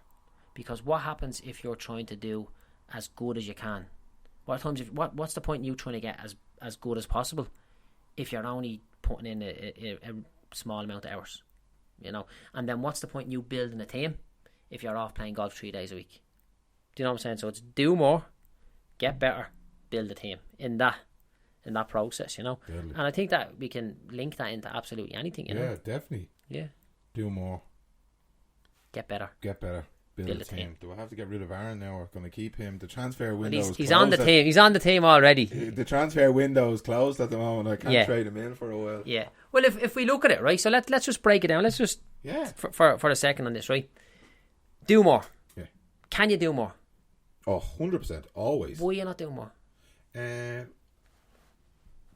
Because what happens if you're trying to do as good as you can? What's the point in you trying to get as good as possible if you're only putting in a small amount of hours? You know? And then what's the point in you building a team if you're off playing golf 3 days a week? Do you know what I'm saying? So it's do more, get better, build a team in that process, you know. Definitely. And I think that we can link that into absolutely anything, you know. Yeah, definitely. Yeah. Do more. Get better. Build a team. Do I have to get rid of Aaron now, or can I keep him? The transfer window he's on the team. He's on the team already. The transfer window is closed at the moment. I can't trade him in for a while. Yeah. Well, if we look at it, right, so let's just break it down. Let's just for a second on this, right? Do more. Yeah. Can you do more? Oh, 100%. Always. Why are you not doing more? I'm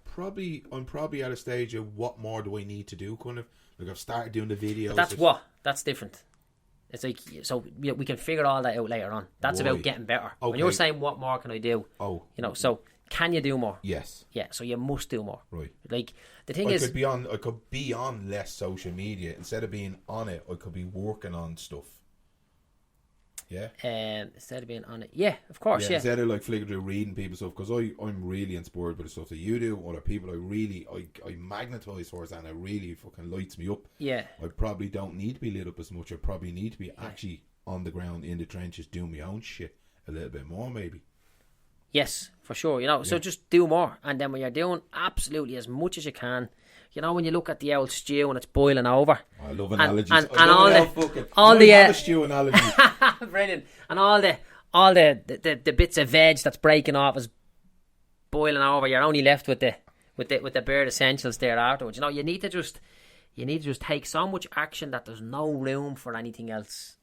probably at a stage of what more do I need to do, kind of. Like, I've started doing the videos. But that's different. It's like, so we can figure all that out later on. That's about getting better. Okay. When you're saying what more can I do? Oh. You know, so can you do more? Yes. Yeah, so you must do more. Right. Like, the thing is, I could be on less social media. Instead of being on it, I could be working on stuff. Yeah. Instead of being on it, yeah, of course, yeah. Instead of like flicking through reading people's stuff, because I'm really inspired by the stuff that you do. Other people, I magnetise towards that, and it really fucking lights me up. Yeah. I probably don't need to be lit up as much. I probably need to be actually on the ground in the trenches doing my own shit a little bit more, maybe. Yes, for sure. You know, so just do more, and then when you're doing absolutely as much as you can. You know, when you look at the old stew and it's boiling over. I love analogies. And all the stew analogy. Brilliant. And all the bits of veg that's breaking off is boiling over. You're only left with the bare essentials there afterwards. You know, you need to just take so much action that there's no room for anything else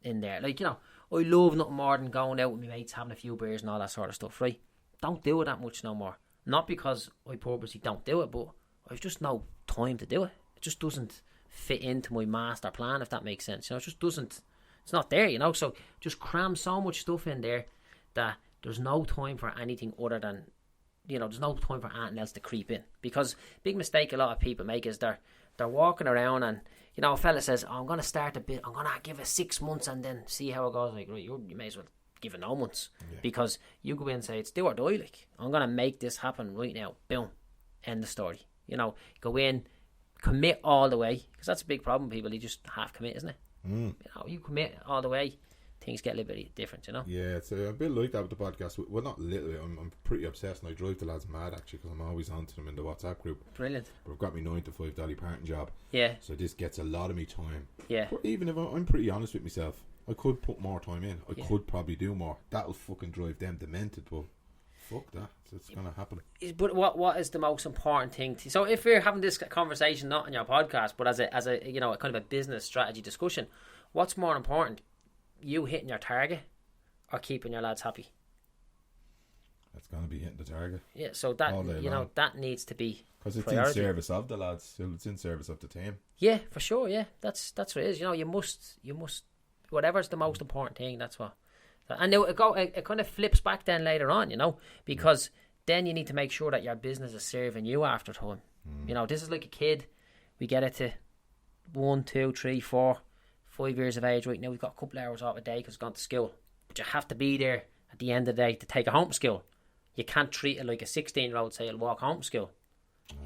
in there. Like, you know, I love nothing more than going out with my mates, having a few beers and all that sort of stuff, right? Don't do it that much no more. Not because I purposely don't do it, but I've just no time to do it. It just doesn't fit into my master plan, if that makes sense. You know, it just doesn't. It's not there, you know. So just cram so much stuff in there that there's no time for anything other than, you know, there's no time for anything else to creep in. Because big mistake a lot of people make is they're walking around and, you know, a fella says, I'm going to start a bit. I'm going to give it 6 months and then see how it goes. Like, right, you may as well give it no months, because you go in and say it's do or die. Like, I'm going to make this happen right now. Boom, end the story. You know, go in, commit all the way, because that's a big problem. People, you just half commit, isn't it? You know, you commit all the way, things get a little bit different, you know. Yeah, it's a bit like that with the podcast. Well, not literally. I'm pretty obsessed, and I drive the lads mad actually, because I'm always on to them in the WhatsApp group. Brilliant. But I've got my 9 to 5 Dolly Parton job. Yeah. So this gets a lot of me time. Yeah. But even if I'm pretty honest with myself, I could put more time in. I could probably do more. That'll fucking drive them demented, but fuck that. It's gonna happen. But what is the most important thing? So if we're having this conversation not on your podcast, but as a you know, a kind of a business strategy discussion, what's more important? You hitting your target or keeping your lads happy? That's gonna be hitting the target. Yeah, so that you know, that needs to be, because it's priority. in service of the lads. It's in service of the team. Yeah, for sure. Yeah, that's what it is. You know, you must whatever's the most important thing. That's what. And it kind of flips back then later on, you know, because then you need to make sure that your business is serving you after time. You know, this is like a kid. We get it to 1, 2, 3, 4, 5 years of age. Right now, we've got a couple of hours off a day because we've gone to school. But you have to be there at the end of the day to take it home from school. You can't treat it like a 16-year-old say, "I'll walk home from school."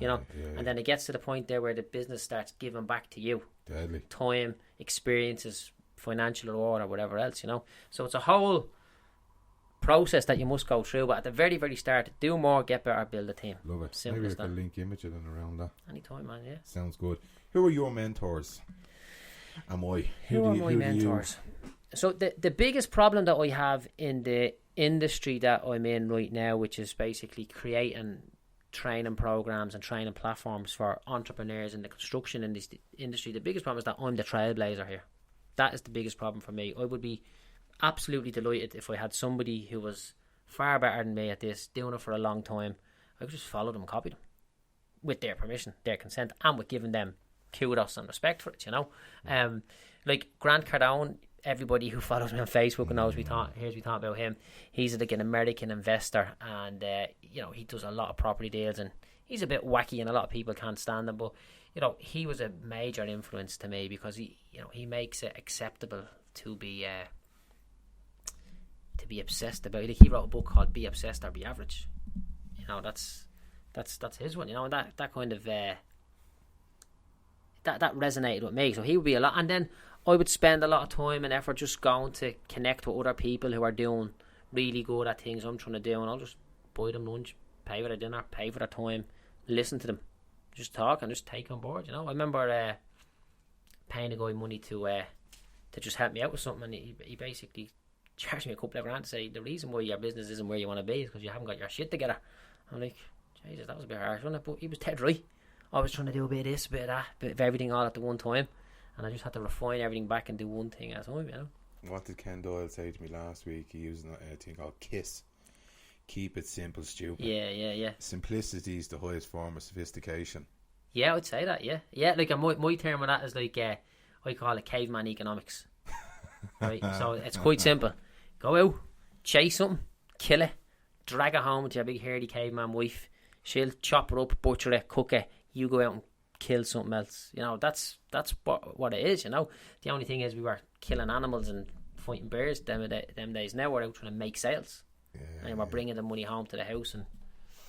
You know, and then it gets to the point there where the business starts giving back to you. Deadly. Time, experiences, financial reward, or whatever else, you know. So it's a whole process that you must go through. But at the very, very start, do more, get better, build a team. Love it. Simple Maybe as we can that. link image it and around that. Anytime, man. Yeah. Sounds good. Who are your mentors? And why? Who are my mentors? So the biggest problem that I have in the industry that I'm in right now, which is basically creating training programs and training platforms for entrepreneurs in the construction industry, the biggest problem is that I'm the trailblazer here. That is the biggest problem for me. I would be absolutely delighted if I had somebody who was far better than me at this, doing it for a long time. I could just follow them and copy them with their permission, their consent, and with giving them kudos and respect for it, you know. Like Grant Cardone, everybody who follows me on Facebook and knows hears me talk about him. He's like an American investor, and you know, he does a lot of property deals, and he's a bit wacky, and a lot of people can't stand him. But you know, he was a major influence to me because he makes it acceptable to be obsessed about. Like, he wrote a book called "Be Obsessed or Be Average." You know, that's his one. You know, and that kind of that resonated with me. So he would be a lot, and then I would spend a lot of time and effort just going to connect with other people who are doing really good at things I'm trying to do, and I'll just buy them lunch, pay for their dinner, pay for their time, listen to them, just talk and just take on board. You know, I remember paying a guy money to just help me out with something, and he basically charged me a couple of grand to say the reason why your business isn't where you want to be is because you haven't got your shit together. I'm like, Jesus, that was a bit harsh, wasn't it? But he was dead right. I was trying to do a bit of this, a bit of that, a bit of everything all at the one time, and I just had to refine everything back and do one thing at a time, you know. What did Ken Doyle say to me last week? He used a thing called KISS. Keep it simple, stupid. Yeah. Simplicity is the highest form of sophistication. Yeah, I would say that, yeah. Like, my term of that is like, I call it caveman economics. Right, so it's quite simple. Go out, chase something, kill it, drag it home to your big hairy caveman wife. She'll chop it up, butcher it, cook it. You go out and kill something else. You know, that's what it is, you know. The only thing is we were killing animals and fighting bears them days. Now we're out trying to make sales. Yeah, and we're bringing the money home to the house, and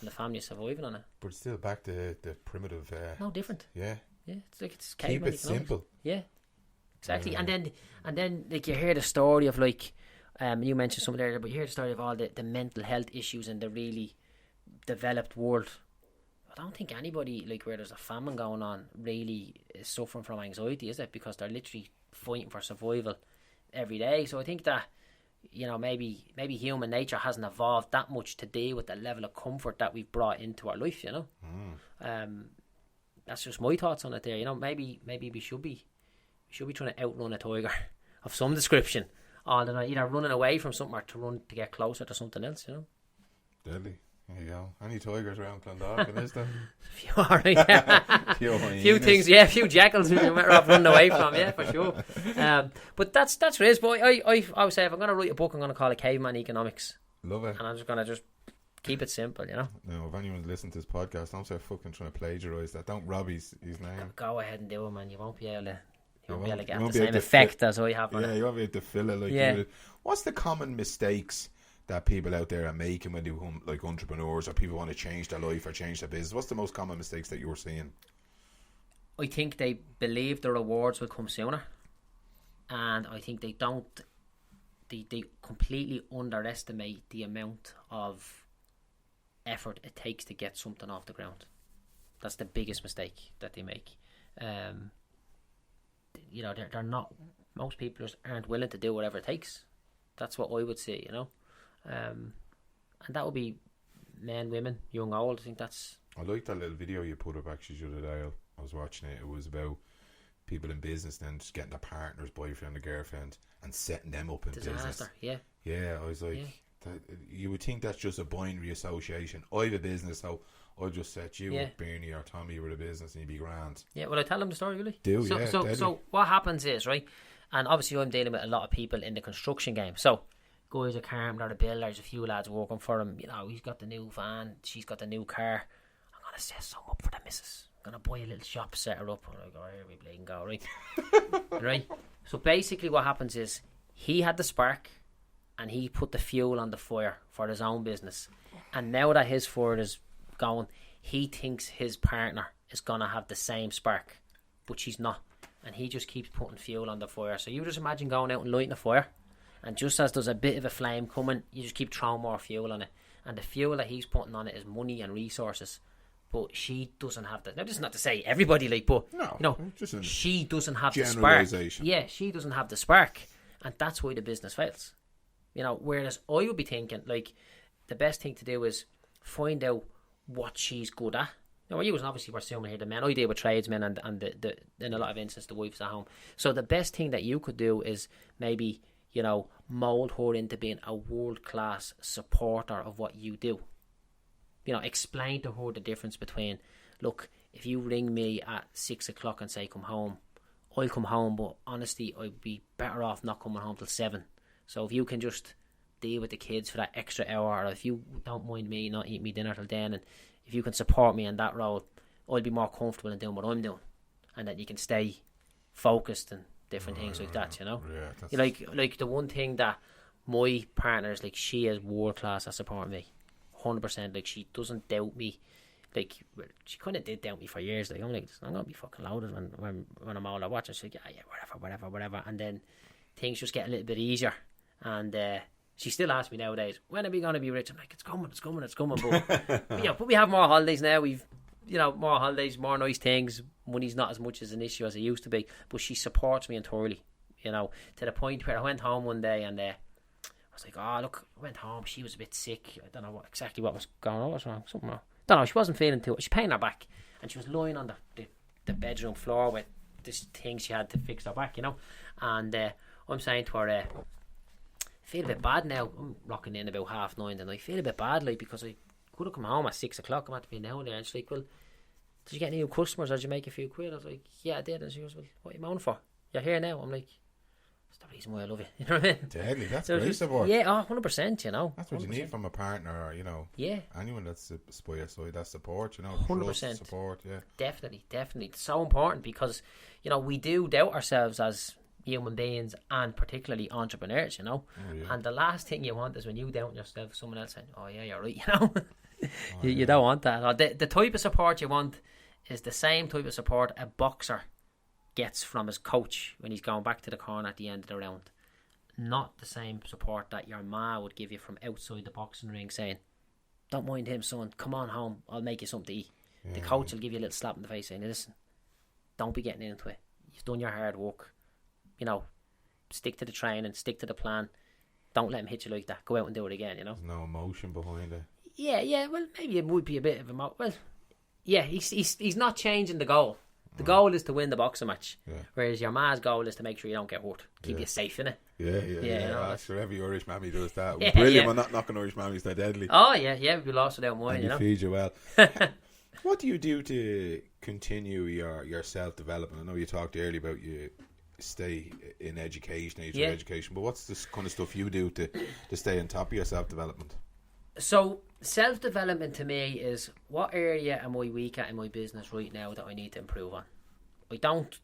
the family surviving on it. But it's still back to the primitive. No different. Yeah. It's like it's keep it simple. Yeah, exactly. And then like you hear the story of like, you mentioned something there, but you hear the story of all the mental health issues in the really developed world. I don't think anybody, like, where there's a famine going on, really is suffering from anxiety, is it? Because they're literally fighting for survival every day. So I think that, you know, maybe human nature hasn't evolved that much to deal with the level of comfort that we've brought into our life, you know. That's just my thoughts on it there. You know, maybe we should be trying to outrun a tiger of some description, or either running away from something or to get closer to something else, you know. Deadly. There you go. Any tigers around Clondalkin, is there? A few are, yeah. Few things, yeah. A few jackals you're better off running away from, yeah, for sure. But that's what it is. But I would say if I'm going to write a book, I'm going to call it Caveman Economics. Love it. And I'm just going to keep it simple, you know. No, if anyone's listening to this podcast, don't say fucking trying to plagiarise that. Don't rob his name. Go ahead and do it, man. You won't be able to. You won't be able to get the same effect as I have on it. Yeah, you won't be able to fill it like you would. What's the common mistakes that people out there are making when they become like entrepreneurs, or people want to change their life or change their business? What's the most common mistakes that you're seeing? I think they believe the rewards will come sooner, and I think they don't. They completely underestimate the amount of effort it takes to get something off the ground. That's the biggest mistake that they make. You know, they're not. Most people just aren't willing to do whatever it takes. That's what I would say. You know, and that would be men, women, young, old. I think that's. I like that little video you put up actually the other day. I was watching it. It was about people in business then just getting their partner's boyfriend or girlfriend and setting them up in business. Yeah, I was like, you would think that's just a binary association. I have a business, so I'll just set you up, Bernie or Tommy, with a business and you'd be grand. Yeah, well, I tell them the story, really. So what happens is, right, and obviously I'm dealing with a lot of people in the construction game. So guys are carpenter, the builders, a few lads working for him. You know, he's got the new van, she's got the new car. I'm going to set something up for the missus. I'm going to buy a little shop, set her up. I'm like, oh, here we play and go, right? Right? So basically what happens is he had the spark and he put the fuel on the fire for his own business. And now that his fire is going, he thinks his partner is going to have the same spark, but she's not. And he just keeps putting fuel on the fire. So you just imagine going out and lighting a fire, and just as there's a bit of a flame coming, you just keep throwing more fuel on it. And the fuel that he's putting on it is money and resources. But she doesn't have that. Now, this is not to say everybody but she doesn't have the spark. Yeah, she doesn't have the spark, and that's why the business fails. You know, whereas I would be thinking, like, the best thing to do is find out what she's good at. Now, we're using, obviously, we're assuming here the men. I deal with tradesmen and the in a lot of instances, the wives at home. So the best thing that you could do is maybe, you know, mould her into being a world-class supporter of what you do. You know, explain to her the difference between, look, if you ring me at 6 o'clock and say come home, I'll come home, but honestly, I'd be better off not coming home till 7. So if you can just deal with the kids for that extra hour, or if you don't mind me not eating me dinner till then, and if you can support me in that role, I'll be more comfortable in doing what I'm doing, and that you can stay focused and different things like that, you know. Yeah, like the one thing that my partner is, like, she is world class at supporting me. 100%. Like, she doesn't doubt me. Like, she kind of did doubt me for years. Like, I'm like, I'm gonna be fucking loaded when I'm all I watch. She's like, yeah, whatever. And then things just get a little bit easier. And she still asks me nowadays, when are we gonna be rich? I'm like, it's coming. But we have more holidays now. We've, you know, more holidays, more nice things. Money's not as much as an issue as it used to be. But she supports me entirely. You know, to the point where I went home one day and I was like, oh, look, I went home. She was a bit sick. I don't know exactly what was going on. What was wrong? Something wrong. I don't know. She wasn't feeling too. She pained her back, and she was lying on the bedroom floor with this thing she had to fix her back, you know. And I'm saying to her, I feel a bit bad now. I'm rocking in about 9:30, and I feel a bit bad, like, because I could have come home at 6 o'clock. I'm at to be down there. And she's like, well, did you get any new customers? Or did you make a few quid? I was like, yeah, I did. And she goes, well, what are you moaning for? You're here now. I'm like, that's the reason why I love you. You know what I mean? Deadly, that's great support. Yeah, 100%, you know. That's what 100%. You need from a partner, or, you know, anyone that's by your side, that support, you know. 100% support, yeah. Definitely. It's so important because, you know, we do doubt ourselves as human beings, and particularly entrepreneurs, you know. Oh, yeah. And the last thing you want is when you doubt yourself, someone else saying, oh yeah, you're right, you know. You don't want that. The type of support you want is the same type of support a boxer gets from his coach when he's going back to the corner at the end of the round. Not the same support that your ma would give you from outside the boxing ring, saying, don't mind him, son, come on home, I'll make you something to eat. Yeah, the coach will give you a little slap in the face saying, listen, don't be getting into it. You've done your hard work. You know, stick to the training, stick to the plan. Don't let him hit you like that. Go out and do it again, you know. There's no emotion behind it. Yeah, well, maybe it would be a bit of emotion. Well, yeah, he's not changing the goal. The goal is to win the boxing match, whereas your ma's goal is to make sure you don't get hurt, keep you safe, innit? Yeah. You know, sure, every Irish mammy does that. Brilliant, we're not knocking Irish mammies, they're deadly. Oh yeah, we lost without mine, you know. Feed you well. What do you do to continue your self-development? I know you talked earlier about you stay in education, education, but what's this kind of stuff you do to stay on top of your self-development? So self-development to me is, what area am I weak at in my business right now that I need to improve on? I don't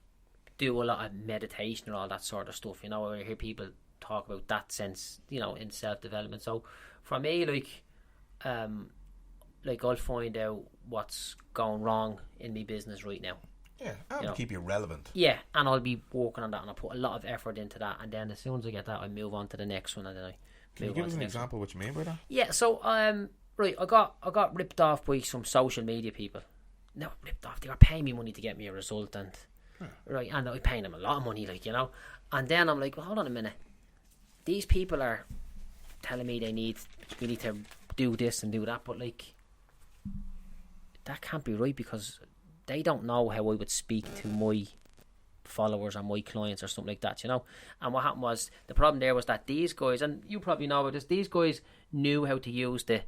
do a lot of meditation or all that sort of stuff, you know. I hear people talk about that sense, you know, in self-development. So for me, like I'll find out what's going wrong in my business right now. Yeah, and keep you relevant. Yeah, and I'll be working on that, and I'll put a lot of effort into that, and then as soon as I get that, I move on to the next one, and then I Can you give us an example what you mean by that? Yeah, so right, I got ripped off by some social media people. No, ripped off. They were paying me money to get me a result, and right, and I was paying them a lot of money, like, you know. And then I'm like, well, hold on a minute. These people are telling me we need to do this and do that, but like, that can't be right, because they don't know how I would speak to my followers or my clients or something like that, you know. And what happened was, the problem there was that these guys, and you probably know about this, these guys knew how to use the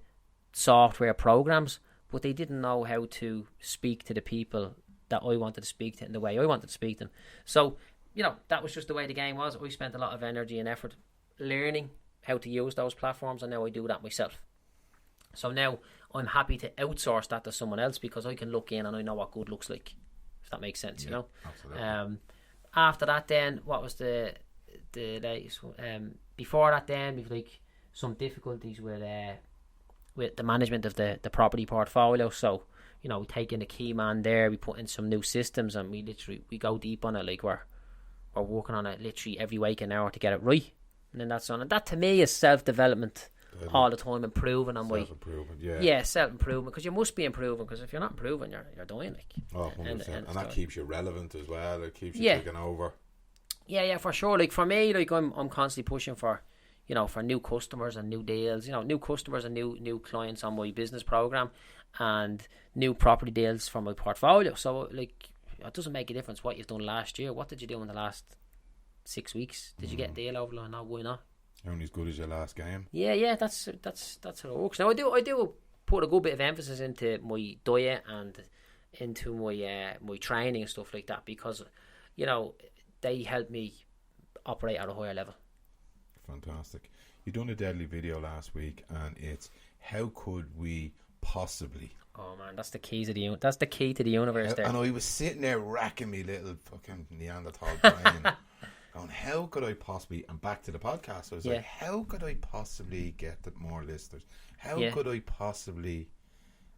software programs, but they didn't know how to speak to the people that I wanted to speak to in the way I wanted to speak to them. So, you know, that was just the way the game was. I spent a lot of energy and effort learning how to use those platforms, and now I do that myself. So now I'm happy to outsource that to someone else, because I can look in and I know what good looks like, if that makes sense, you know. Absolutely. After that, then, what was the latest? Before that, then we've like some difficulties with the management of the property portfolio. So, you know, we take in a key man there, we put in some new systems, and we go deep on it. Like, we're working on it literally every waking hour to get it right, and then that's on. And that to me is self-development. All the time, improving on self-improvement, self-improvement, because you must be improving, because if you're not improving, you're dying, like. 100%. And that keeps you relevant as well. It keeps you taking over. Yeah, for sure. Like, for me, like, I'm constantly pushing for, you know, for new customers and new deals, you know, new customers and new clients on my business program, and new property deals for my portfolio. So, like, it doesn't make a difference what you've done last year. What did you do in the last 6 weeks? Did you get a deal over line? No, why not? Only as good as your last game. Yeah, that's how it works. Now, I do put a good bit of emphasis into my diet and into my training and stuff like that, because, you know, they help me operate at a higher level. Fantastic. You done a deadly video last week, and it's how could we possibly. Oh man, that's the key to the universe there. And I was sitting there racking me little fucking Neanderthal brain. Going, how could I possibly, and back to the podcast, I was like, how could I possibly get more listeners? How could I possibly?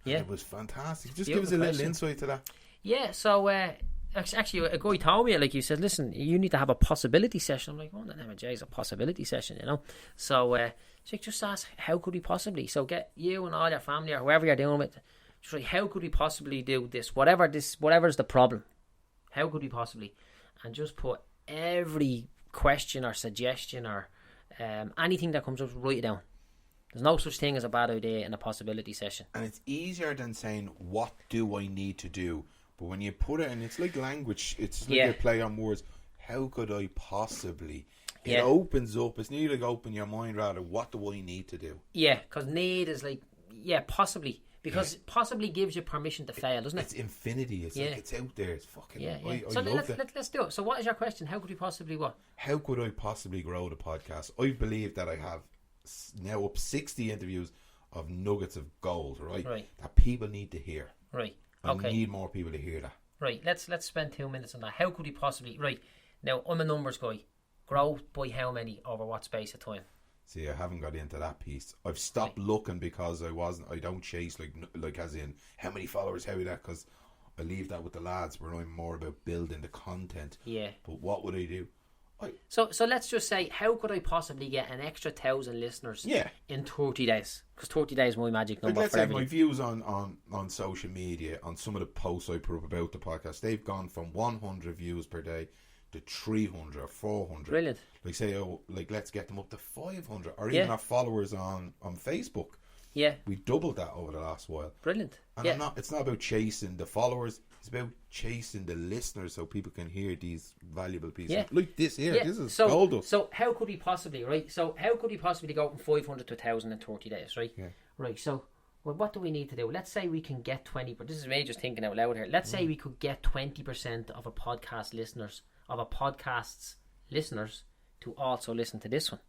It was fantastic. Just give us a little insight to that. Yeah, so actually, a guy told me, like, you said, listen, you need to have a possibility session. I'm like, what the name of Jay's a possibility session, you know? So, just ask, how could we possibly? So get you and all your family or whoever you're dealing with, just like, how could we possibly do this? Whatever's the problem, how could we possibly? And just put every question or suggestion or anything that comes up, write it down. There's no such thing as a bad idea in a possibility session. And it's easier than saying, what do I need to do? But when you put it in, it's like language, it's like a play on words. How could I possibly? It opens up. It's nearly like open your mind rather. What do I need to do? Yeah, because need is like, possibly. Because possibly gives you permission to fail, doesn't it? It's infinity. It's like, it's out there. It's fucking. So let's do it. So what is your question? How could we possibly what? How could I possibly grow the podcast? I believe that I have now up 60 interviews of nuggets of gold, right? That people need to hear. Right. I need more people to hear that. Right. Let's spend 2 minutes on that. How could we possibly? Right. Now, I'm a numbers guy. Grow by how many over what space of time? See, I haven't got into that piece. I've stopped looking because I don't chase like as in how many followers, how that, because I leave that with the lads where I'm more about building the content. Yeah. But what would I do? So let's just say, how could I possibly get an extra 1,000 listeners in 30 days? Because 30 days is my magic number. Let's say my views on social media, on some of the posts I put up about the podcast, they've gone from 100 views per day to 300 or 400. Brilliant. Like say, let's get them up to 500, or even our followers on Facebook. Yeah. We doubled that over the last while. Brilliant. And it's not about chasing the followers, it's about chasing the listeners so people can hear these valuable pieces. Yeah. Like this here, this is gold dust. So how could we possibly, right? So how could we possibly go from 500 to 1,000 in 30 days, right? Yeah. Right, so what do we need to do? Let's say we can get 20%. This is me just thinking out loud here. Let's say we could get 20% of a podcast's listeners to also listen to this one.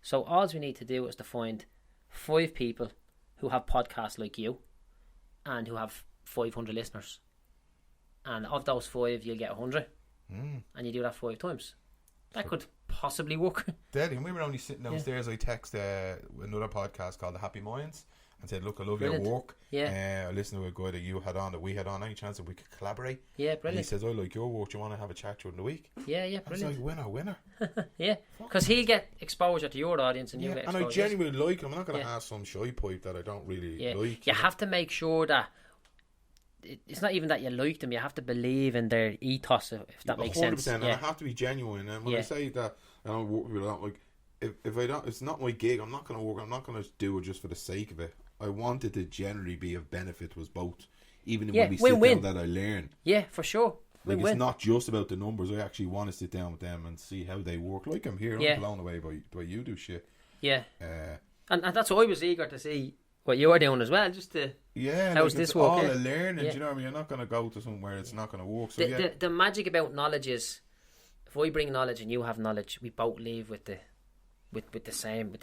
So all we need to do is to find 5 people who have podcasts like you and who have 500 listeners. And of those 5, you'll get 100. And you do that 5 times. That could possibly work. Daddy, when we were only sitting downstairs, I texted another podcast called The Happy Minds, and said, look, I love Brilliant. your work. Yeah. I listened to a guy that you had on, that we had on. Any chance that we could collaborate? Yeah, And brilliant. he says, I like your work. Do you want to have a chat during the week? Yeah, I was brilliant. like, winner. Yeah, because he'll get exposure to your audience and you get And exposure. I genuinely like him. I'm not going to ask some shy pipe that I don't really like. You have to make sure that it's not even that you like them. You have to believe in their ethos, if that makes 100%, sense. and I have to be genuine. And when I say that, I don't work with that, like, if I don't, it's not my gig. I'm not going to work. I'm not going to do it just for the sake of it. I want it to generally be of benefit to us both. Even when we sit down, that I learn. Yeah, for sure. Like, it's not just about the numbers. I actually want to sit down with them and see how they work. Like, I'm here, I'm blown away by you do shit. Yeah. And that's why I was eager to see what you're doing as well, just to how's this work? All a learning, do you know what I mean? You're not going to go to somewhere it's not going to work. So the magic about knowledge is, if I bring knowledge and you have knowledge, we both leave with the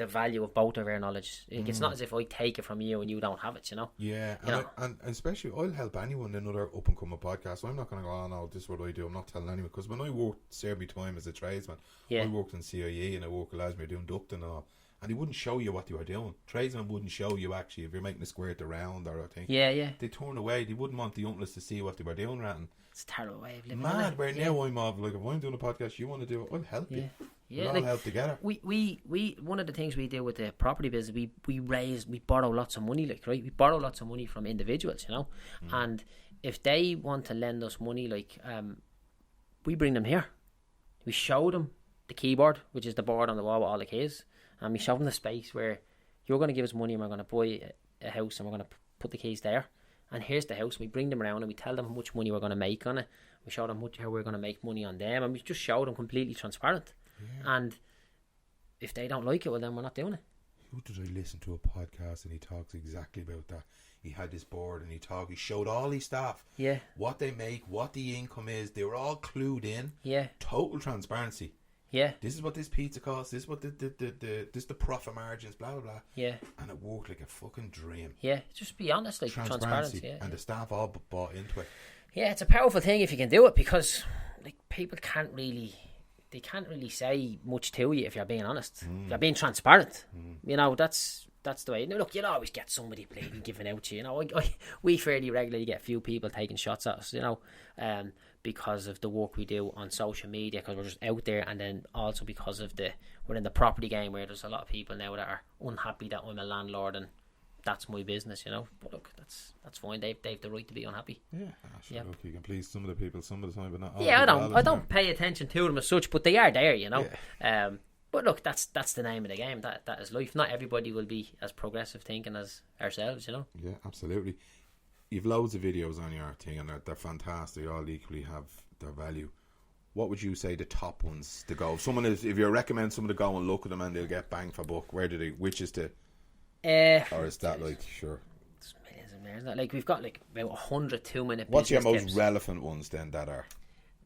value of both of our knowledge. It's not as if I take it from you and you don't have it, you know. Yeah, and especially I'll help anyone in another up and coming podcast. So I'm not going to go, oh no, this is what I do. I'm not telling anyone, because when I served my time as a tradesman, I worked in CIE and I worked with lads, we were doing ducting and all. And they wouldn't show you what you were doing. Tradesmen wouldn't show you actually if you're making a square to round or a thing. Yeah. They turn away. They wouldn't want the uncles to see what they were doing, ratting. It's a terrible way of living. Mad. Where now I'm of, like, if I'm doing a podcast, you want to do it, I'll help you. We'll all help together. We one of the things we do with the property business, we borrow lots of money, like, right? We borrow lots of money from individuals, you know. And if they want to lend us money, like, we bring them here. We show them the keyboard, which is the board on the wall with all the keys. And we show them the space where you're going to give us money and we're going to buy a house and we're going to put the keys there. And here's the house. We bring them around and we tell them how much money we're going to make on it. We show them how we're going to make money on them. And we just show them completely transparent. Yeah. And if they don't like it, well, then we're not doing it. Who did I listen to a podcast and he talks exactly about that? He had this board and he showed all his staff. Yeah. What they make, what the income is. They were all clued in. Yeah. Total transparency. Yeah. This is what this pizza costs. This is what this the profit margins. Blah blah blah. Yeah. And it worked like a fucking dream. Yeah. Just be honest, like transparency. Yeah. And the staff all bought into it. Yeah, it's a powerful thing if you can do it, because like people can't really say much to you if you're being honest. If you're being transparent. You know, that's the way. Now, look, you'll always get somebody bleeding giving out to you. You know, we fairly regularly get a few people taking shots at us. You know, because of the work we do on social media, because we're just out there, and then also because of we're in the property game where there's a lot of people now that are unhappy that I'm a landlord and that's my business, you know. But look, that's fine. They've the right to be unhappy. Yeah, look, you can please some of the people some of the time, but not all. Yeah, I don't pay attention to them as such, but they are there, you know. Yeah. But look, that's the name of the game. That is life. Not everybody will be as progressive thinking as ourselves, you know. Yeah, absolutely. You've loads of videos on your thing, and they're fantastic. They all equally have their value. What would you say the top ones to go? If you recommend someone to go and look at them and they'll get bang for buck, which is the or is that like sure? There's millions and millions. Like we've got like about 100 2-minute. What's your most relevant ones then that are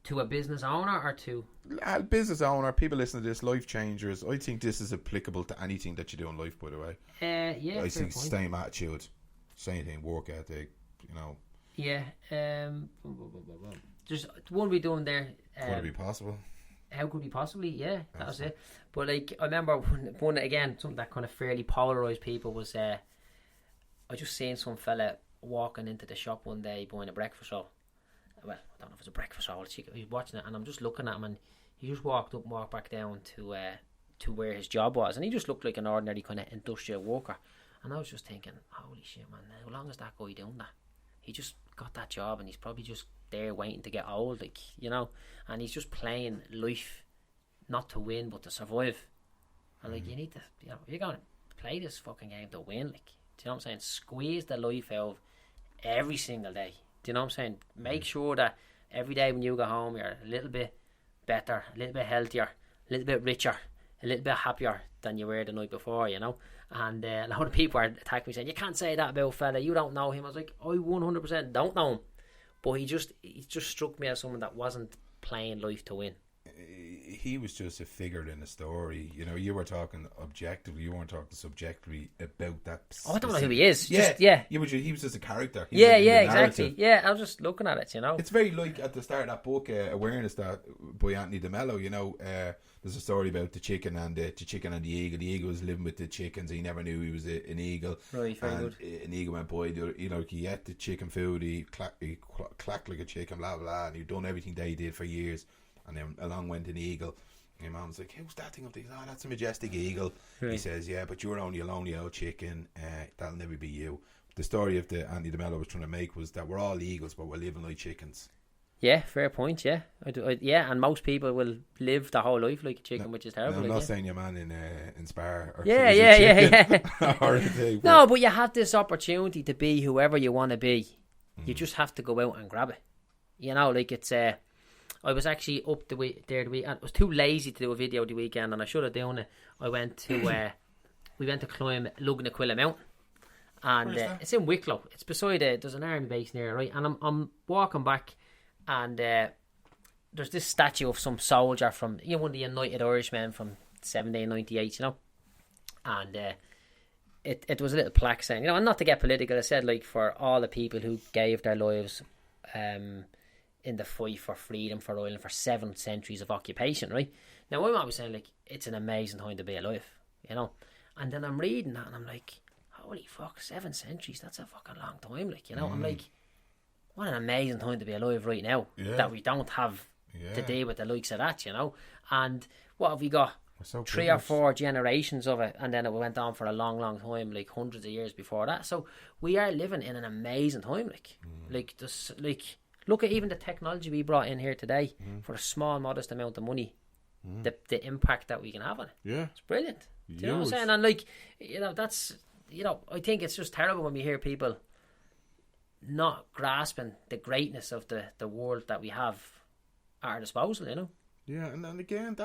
to a business owner or to a business owner? People listen to this, life changers. I think this is applicable to anything that you do in life. By the way, yeah, I think same attitude, same thing, work ethic. You know. Yeah. There's one we doing there. Could it be possible? How could we possibly? Yeah, that was it. But like, I remember one again, something that kind of fairly polarised people was I just seen some fella walking into the shop one day buying a breakfast roll. Well, I don't know if it's a breakfast roll. He was watching it, and I'm just looking at him, and he just walked up and walked back down to where his job was, and he just looked like an ordinary kind of industrial worker. And I was just thinking, holy shit, man! How long is that guy doing that? He just got that job, and he's probably just there waiting to get old, like, you know, and he's just playing life not to win but to survive. And like, you need to, you know, you're going to play this fucking game to win, like, do you know what I'm saying? Squeeze the life out of every single day. Do you know what I'm saying? Make sure that every day when you go home you're a little bit better, a little bit healthier, a little bit richer, a little bit happier than you were the night before, you know. And a lot of people are attacking me saying, you can't say that about a fella, you don't know him. I was like, I 100% don't know him, but he just struck me as someone that wasn't playing life to win. he was just a figure in the story. You know, you were talking objectively, you weren't talking subjectively about that. I don't know who he is. Yeah, he was just a character. He was Exactly. Yeah, I was just looking at it, you know. It's very like at the start of that book, Awareness, that by Anthony DeMello. You know, there's a story about the chicken and the eagle. The eagle was living with the chickens. He never knew he was an eagle. Right, very good. An eagle went by. You know, he ate the chicken food. He clacked like a chicken, blah blah, and he'd done everything they did for years. And then along went an eagle. And your mom's like, "Who's that thing up there?" "Oh, that's a majestic eagle." Right. He says, "Yeah, but you're only a lonely old chicken. That'll never be you." The story of the Andy DeMello was trying to make was that we're all eagles, but we're living like chickens. Yeah, fair point. Yeah, yeah, and most people will live the whole life like a chicken, which is terrible. I'm not saying your man in Spar. Or yeah. Or anything, no, but you have this opportunity to be whoever you want to be. You just have to go out and grab it. You know, like it's I was actually up the weekend. I was too lazy to do a video the weekend, and I should have done it. I went to we went to climb Lugnaquilla Mountain, and it's in Wicklow. It's beside there's an army base near, right? And I'm walking back, and there's this statue of some soldier from one of the United Irishmen from 1798, you know, and it was a little plaque saying, and not to get political, it said like for all the people who gave their lives in the fight for freedom for Ireland for 7 centuries of occupation, right? Now I'm always saying like it's an amazing time to be alive, and then I'm reading that and I'm like, holy fuck, 7 centuries, that's a fucking long time, like, I'm like, what an amazing time to be alive right now, that we don't have to deal with the likes of that, and what have we got? So 3 or 4 generations of it, and then it went on for a long time, like hundreds of years before that. So we are living in an amazing time, like this, like look at even the technology we brought in here today for a small, modest amount of money. The impact that we can have on it, it's brilliant. Do you know what I'm saying? And like, that's I think it's just terrible when we hear people not grasping the greatness of the world that we have at our disposal, Yeah, and again,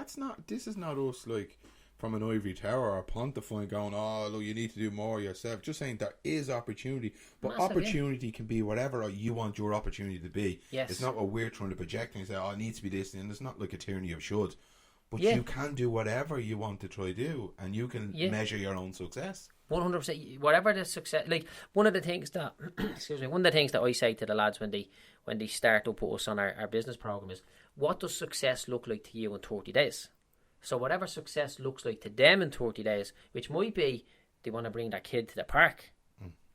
this is not us like from an ivory tower or pontifying going, oh, look, you need to do more yourself. Just saying there is opportunity, but opportunity can be whatever you want your opportunity to be. Yes. It's not what we're trying to project and say, oh, it needs to be this, and it's not like a tyranny of should. But you can do whatever you want to try to do, and you can measure your own success. 100%. Whatever the success, like one of the things that, one of the things that I say to the lads when they start up with us on our business program is, what does success look like to you in 30 days? So whatever success looks like to them in 30 days, which might be they want to bring their kid to the park,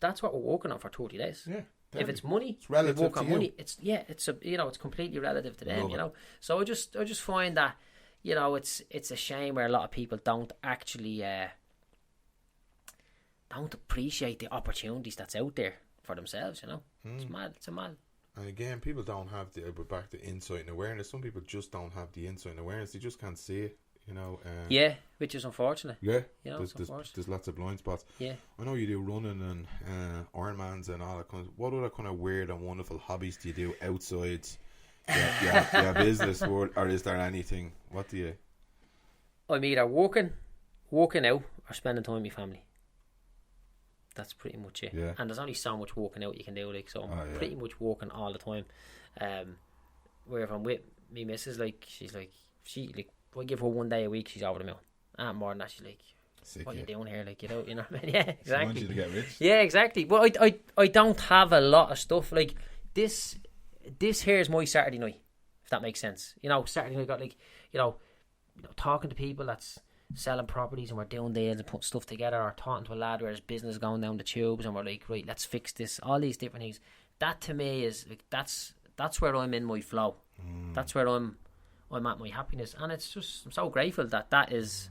that's what we're working on for 30 days. Yeah. If it's money, it's relative we work to on you. Money. It's it's completely relative to them. So I just find that it's a shame where a lot of people don't actually don't appreciate the opportunities that's out there for themselves. It's mad. It's a mad. And again, people don't have back to insight and awareness. Some people just don't have the insight and awareness. They just can't see it. Which is unfortunate. Yeah, there's lots of blind spots. Yeah, I know you do running and Ironmans and all that kind of. What other kind of weird and wonderful hobbies do you do outside your business world, or is there anything? What do you? I'm either working out, or spending time with my family. That's pretty much it. Yeah. And there's only so much walking out you can do, like, so I'm pretty much walking all the time. Where if I'm with me missus, like, she's like, I give her 1 day a week, she's over the moon. And more than that, she's like, what are you doing here? Like, you know what I mean? Yeah, exactly. She wants you to get rich. Yeah, exactly. Well, I don't have a lot of stuff. Like, this here is my Saturday night, if that makes sense. Saturday night, got like, talking to people that's selling properties, and we're doing deals and putting stuff together, or talking to a lad where his business going down the tubes, and we're like, right, let's fix this. All these different things. That to me is like, that's where I'm in my flow. That's where I'm at my happiness, and it's just, I'm so grateful that is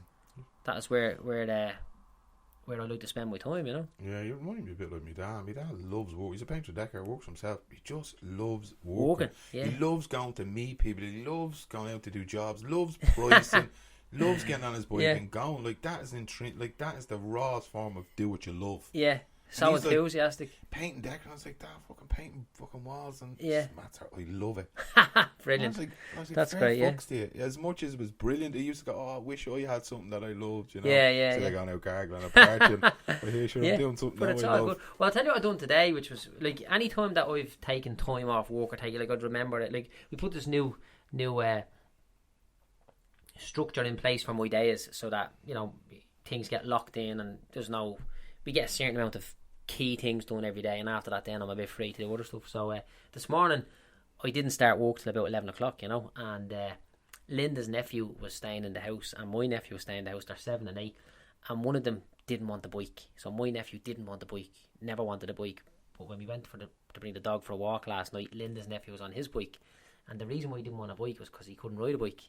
where I like to spend my time. Yeah, you remind me a bit like my dad. My dad loves work. He's a painter decorator, works himself. He just loves working. Yeah. He loves going to meet people. He loves going out to do jobs. Loves pricing. Loves getting on his bike and going. Like, that is like, that is the rawest form of do what you love. Yeah. So enthusiastic. Like, painting decorating. I was like, fucking painting fucking walls and I love it. Brilliant. I was like, that's great. Yeah. To you. As much as it was brilliant, he used to go, I wish I had something that I loved. Yeah. So I gone out gargling a party. I'm doing something but that it's I all love. good. Well, I'll tell you what I've done today, which was like, any time that I've taken time off work, or I'd remember it. Like, we put this new structure in place for my days so that, you know, things get locked in and we get a certain amount of key things done every day, and after that then I'm a bit free to do other stuff. So this morning I didn't start work till about 11 o'clock, you know, and Linda's nephew was staying in the house and my nephew was staying in the house. They're 7 and 8, and one of them didn't want the bike. So my nephew didn't want the bike, never wanted the bike. But when we went to bring the dog for a walk last night, Linda's nephew was on his bike, and the reason why he didn't want a bike was because he couldn't ride a bike,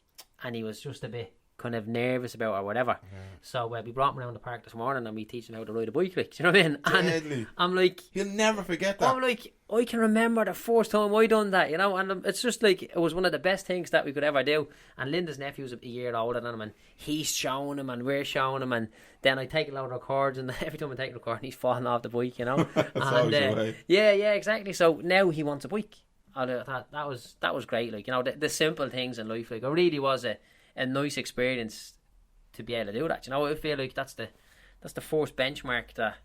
and he was just a bit kind of nervous about it or whatever. So we brought him around the park this morning and we teach him how to ride a bike, like, do you know what I mean? And Deadly. I'm like, you'll never forget that. I'm like, I can remember the first time I done that, you know, and it's just like, it was one of the best things that we could ever do. And Linda's nephew's a year older than him, and he's showing him and we're showing him, and then I take a load of records, and every time I take a record he's falling off the bike, you know. And yeah, exactly. So now he wants a bike. I thought that was great, like, you know, the simple things in life, like, it really was a nice experience to be able to do that, you know. I feel like that's the first benchmark that,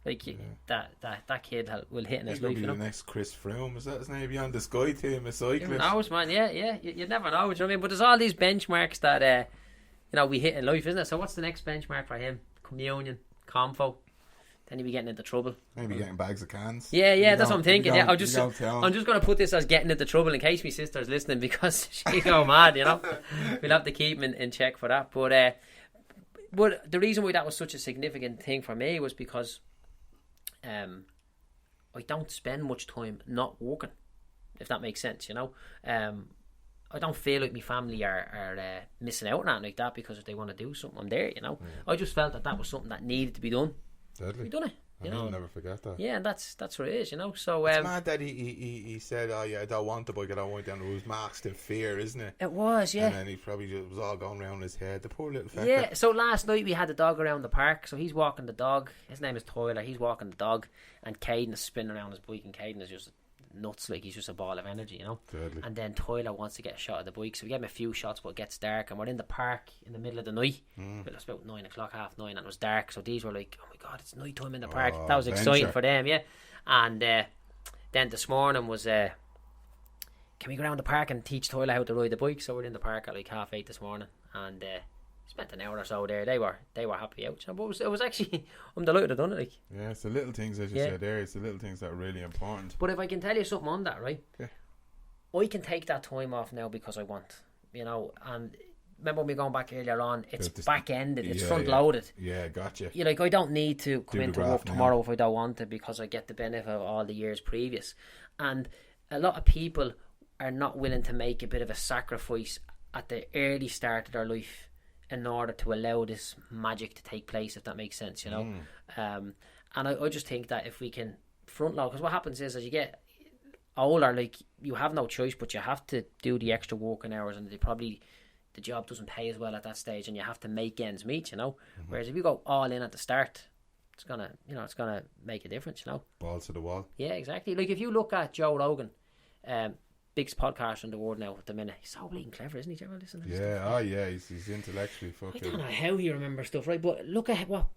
like, that kid will hit in his life, you know. The next Chris Froome, is that his name? Beyond the Sky team, a cyclist. Who knows, man? Yeah. You never know, you know what I mean? But there's all these benchmarks that you know, we hit in life, isn't it? So what's the next benchmark for him? Communion, Confo. Then he'll be getting into trouble. Maybe getting bags of cans. Yeah, that's what I'm thinking. I'm just going to put this as getting into trouble in case my sister's listening, because she'll go mad, you know. We'll have to keep him in check for that. But the reason why that was such a significant thing for me was because I don't spend much time not working, if that makes sense, you know. I don't feel like my family are missing out on that like that, because if they want to do something, I'm there, you know. I just felt that was something that needed to be done. Deadly. We done it. You know, I'll never forget that. Yeah, and that's what it is, you know. So it's mad that he said, "Oh yeah, I don't want the bike, I don't want it." And it was masked in fear, isn't it? It was, yeah. And then he probably just was all going around his head. The poor little fecker. Yeah. So last night we had the dog around the park. So he's walking the dog. His name is Tyler. He's walking the dog, and Caden is spinning around his bike, and Caden is just nuts, like, he's just a ball of energy, you know. Deadly. And then Tyler wants to get a shot of the bike, so we gave him a few shots, but it gets dark, and we're in the park in the middle of the night. It was about 9 o'clock, 9:30, and it was dark, so these were like, oh my god, it's night time in the park. That was exciting for them, yeah. And then this morning was can we go around the park and teach Tyler how to ride the bike? So we're in the park at like 8:30 this morning, and spent an hour or so there. They were happy out, but it was actually, I'm delighted I've done it, like. Yeah, it's the little things, as you said there. It's the little things that are really important. But if I can tell you something on that, right? Yeah. I can take that time off now because I want, you know. And remember when we going back earlier on, it's back ended, it's front loaded. Yeah, gotcha. You like, I don't need to come into work tomorrow if I don't want to, because I get the benefit of all the years previous. And a lot of people are not willing to make a bit of a sacrifice at the early start of their life in order to allow this magic to take place, if that makes sense, you know. And I just think that if we can front load, because what happens is, as you get older, like, you have no choice but you have to do the extra working hours, and the job doesn't pay as well at that stage, and you have to make ends meet, you know. Whereas if you go all in at the start, it's gonna make a difference, you know. Balls to the wall. Yeah, exactly. Like, if you look at Joe Rogan, biggest podcaster in the world now at the minute. He's so bleeding clever, isn't he? Do you ever listen to his stuff? He's intellectually fucking. I don't know how he remembers stuff, right? But look at what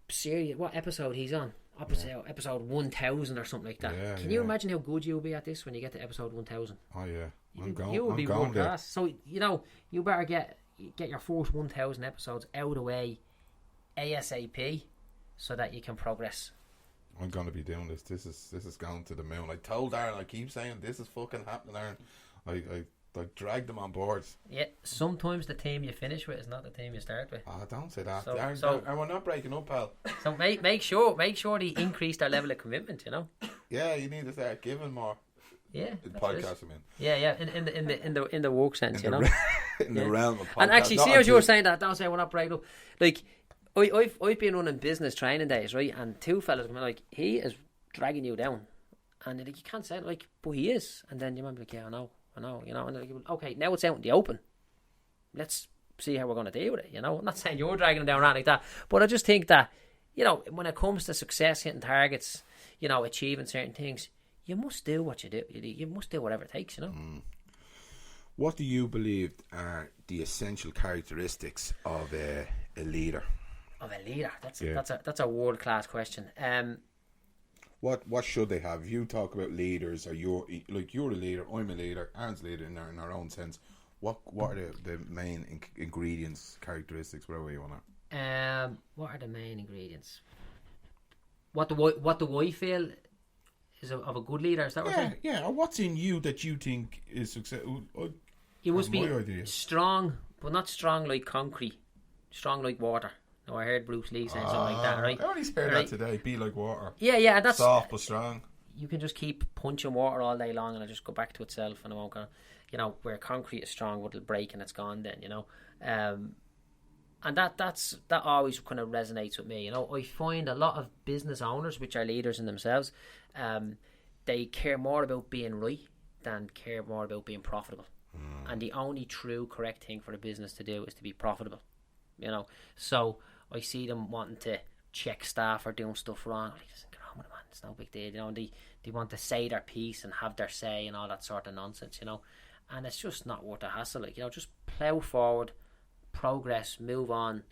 episode he's on. Episode 1000 or something like that. Yeah, Can you imagine how good you'll be at this when you get to episode 1000? Oh yeah, you will be world class. So, you know, you better get your first 1000 episodes out of the way ASAP, so that you can progress. I'm going to be doing this. This is going to the moon. I told Aaron, I keep saying this is fucking happening, Aaron. I dragged them on board. Yeah, sometimes the team you finish with is not the team you start with. Oh, don't say that. Aaron, we're not breaking up, pal. So make sure they increase their level of commitment, you know. Yeah, you need to start giving more. Yeah, podcast. I mean. Yeah. In the work sense, you know. In the realm of podcast. And actually, see, as you were saying that, don't say we're not breaking up. Like, I've been running business training days, right? And two fellas come in, like, he is dragging you down, and like, you can't say it, like, but he is. And then you might be like, yeah, I know, you know. And they're like, okay, now it's out in the open. Let's see how we're going to deal with it. You know, I'm not saying you're dragging him down around like that, but I just think that, you know, when it comes to success, hitting targets, you know, achieving certain things, you must do what you do. You must do whatever it takes, you know. What do you believe are the essential characteristics of a leader? Of a leader, that's a world class question. What should they have? You talk about leaders, or you're a leader, I'm a leader, Aaron's a leader in our own sense. What are the main ingredients, characteristics, whatever you want to? What are the main ingredients? What do I feel is of a good leader? Is that what you're saying? Yeah. Or what's in you that you think is successful? You must be strong, but not strong like concrete. Strong like water. Now I heard Bruce Lee saying something like that, right? I only heard that today. Be like water. Yeah, that's soft but strong. You can just keep punching water all day long and it'll just go back to itself, and it won't go. Where concrete is strong, but it'll break and it's gone. Then and that always kind of resonates with me. I find a lot of business owners, which are leaders in themselves, they care more about being right than care more about being profitable. And the only true correct thing for a business to do is to be profitable. So I see them wanting to check staff or doing stuff wrong. Like, get on with it, man. It's no big deal. They want to say their piece and have their say and all that sort of nonsense. And it's just not worth the hassle. Like, just plough forward, progress, move on,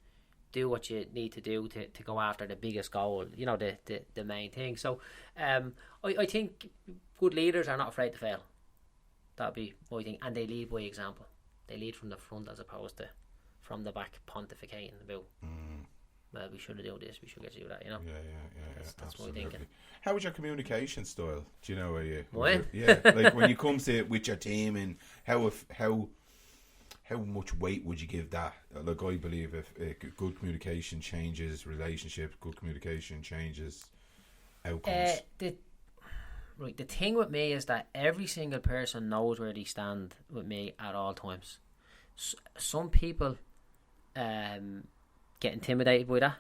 do what you need to do to go after the biggest goal. The main thing. So I think good leaders are not afraid to fail. That'd be my thing. And they lead by example. They lead from the front as opposed to from the back pontificating about well, we should do this, we should get to do that, Yeah. That's my thinking. How was your communication style? Do you know where you like when you come to it with your team, and how much weight would you give that? Like, I believe if good communication changes relationships, good communication changes outcomes. The thing with me is that every single person knows where they stand with me at all times. Some people get intimidated by that,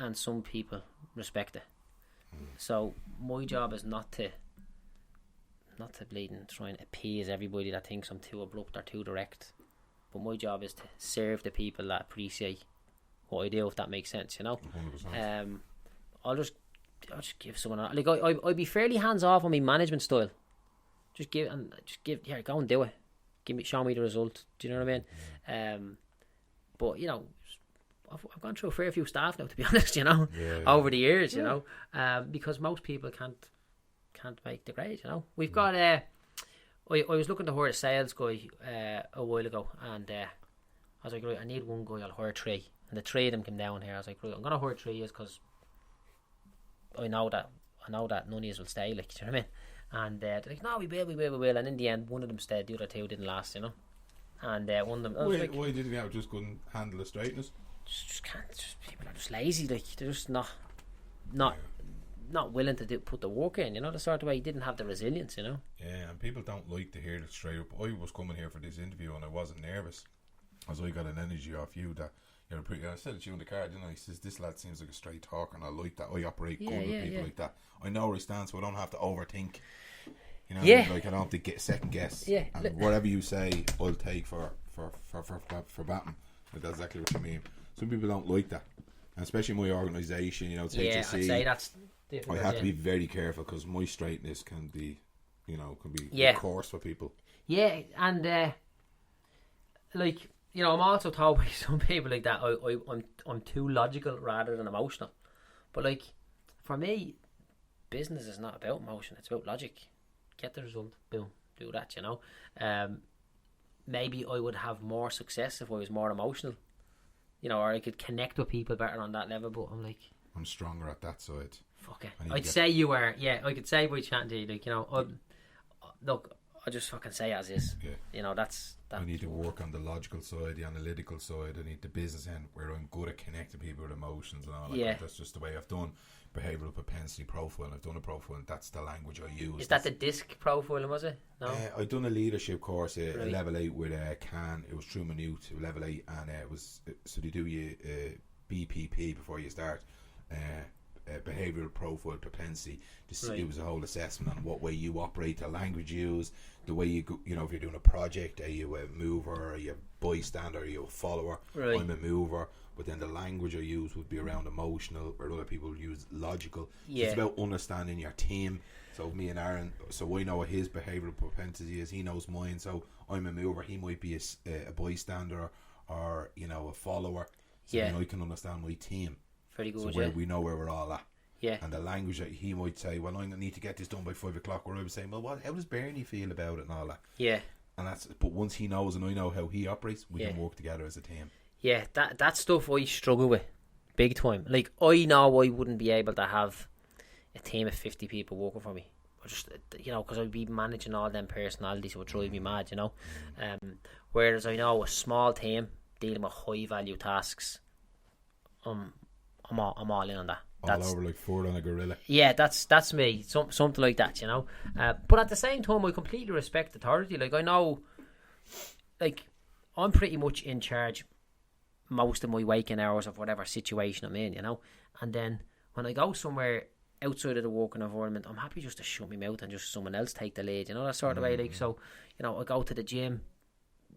and some people respect it. So my job is not to bleed and try and appease everybody that thinks I'm too abrupt or too direct. But my job is to serve the people that appreciate what I do, if that makes sense, 100%. I'll just give someone like I'd be fairly hands off on my management style. Just give here, go and do it. Show me the result. Do you know what I mean? But I've gone through a fair few staff now, to be honest. Over the years, because most people can't make the grade. We've got I was looking to hire a sales guy a while ago, and I was like, right, I need one guy. I'll hire 3, and the 3 of them came down here. I was like, right, I'm gonna hire 3 years because I know that none of you will stay. Like, do you know what I mean? And they're like, no, we will. And in the end, one of them stayed. The other 2 didn't last. And one of them. Why didn't you just couldn't handle the straightness? Just can't. People are just lazy. Like, they're just not willing to put the work in. The sort of way. He didn't have the resilience. Yeah, and people don't like to hear it straight up. I was coming here for this interview and I wasn't nervous, as I got an energy off you that. I said it to you in the car, didn't I? He says, this lad seems like a straight talker, and I like that. I operate good with people like that. I know where I stand, so I don't have to overthink. Like, I don't have to get second guess. Yeah. And whatever you say, I'll take for batting. Like, that's exactly what you mean. Some people don't like that, and especially my organisation. It's HSC. I'd say that's difficult. I have to be very careful because my straightness can be coarse for people. Yeah, and like. I'm also told by some people like that I'm too logical rather than emotional. But like, for me, business is not about emotion, it's about logic. Get the result, boom, do that, Maybe I would have more success if I was more emotional, or I could connect with people better on that level, but I'm stronger at that side. Fuck it. I'd say you are, I could say by chatting to you, look, I just fucking say as is. Yeah. That's I need to work on the logical side, the analytical side. I need the business end where I'm good at connecting people with emotions and all that. Yeah. That's just the way I've done behavioural propensity profile. I've done a profile, and that's the language I use. Is that the DISC profile, was it? No. I've done a leadership course, a level 8 with Can. It was through Minute, level 8, and it was so they do you BPP before you start. Behavioural profile propensity. It was a whole assessment on what way you operate, the language you use, the way you go, if you're doing a project, are you a mover, are you a bystander, are you a follower? Right. I'm a mover, but then the language I use would be around emotional, or other people use logical. Yeah. It's about understanding your team. So me and Aaron, so I know what his behavioural propensity is, he knows mine. So I'm a mover, he might be a bystander or a follower. So then I can understand my team. Pretty good, so we know where we're all at. Yeah. And the language that he might say, well, I need to get this done by 5 o'clock, where I would say, well, how does Bernie feel about it and all that? Yeah. But once he knows and I know how he operates, we can work together as a team. Yeah, that stuff I struggle with big time. Like, I know I wouldn't be able to have a team of 50 people working for me. Just, because I'd be managing all them personalities, it would drive me mad, whereas I know a small team dealing with high value tasks, I'm all in on that. All over like Ford on a gorilla. Yeah, that's me. Something like that, But at the same time, I completely respect authority. Like, I know, like, I'm pretty much in charge most of my waking hours of whatever situation I'm in, And then when I go somewhere outside of the working environment, I'm happy just to shut my mouth and just someone else take the lead, that sort of way. Like, so, I go to the gym.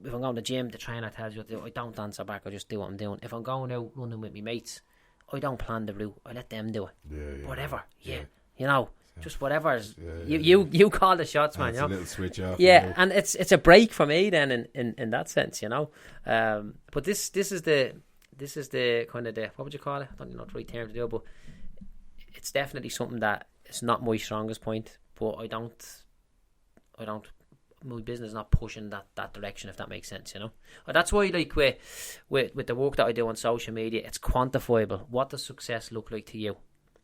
If I'm going to the gym, the trainer tells you what to do. I don't answer back. I just do what I'm doing. If I'm going out running with my mates, I don't plan the route. I let them do it. Yeah. Whatever. Yeah. Just whatever's. You call the shots, man. It's a little switch off. Yeah, and it's a break for me then in that sense, But this is the kind of what would you call it? I don't know the right term to do, but it's definitely something that it's not my strongest point. But I don't. My business is not pushing that direction, if that makes sense, And that's why, like, with the work that I do on social media, it's quantifiable. What does success look like to you?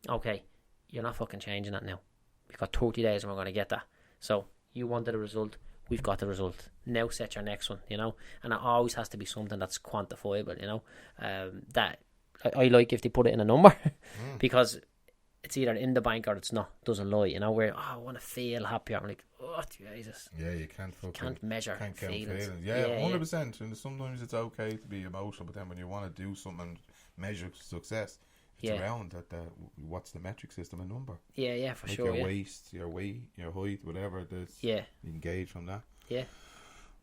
Okay, you're not fucking changing that now. We've got 30 days and we're going to get that. So you wanted a result, we've got the result. Now set your next one, And it always has to be something that's quantifiable, that I like if they put it in a number because it's either in the bank or it's not. Doesn't lie, where I want to feel happier. I'm like, oh Jesus. Yeah, you can't measure. Can't count feelings. Yeah, 100%. And sometimes it's okay to be emotional, but then when you want to do something and measure success, it's around that. What's the metric system? A number. Yeah, for sure. Your waist, your weight, your height, whatever it is. Yeah. You can gauge from that. Yeah.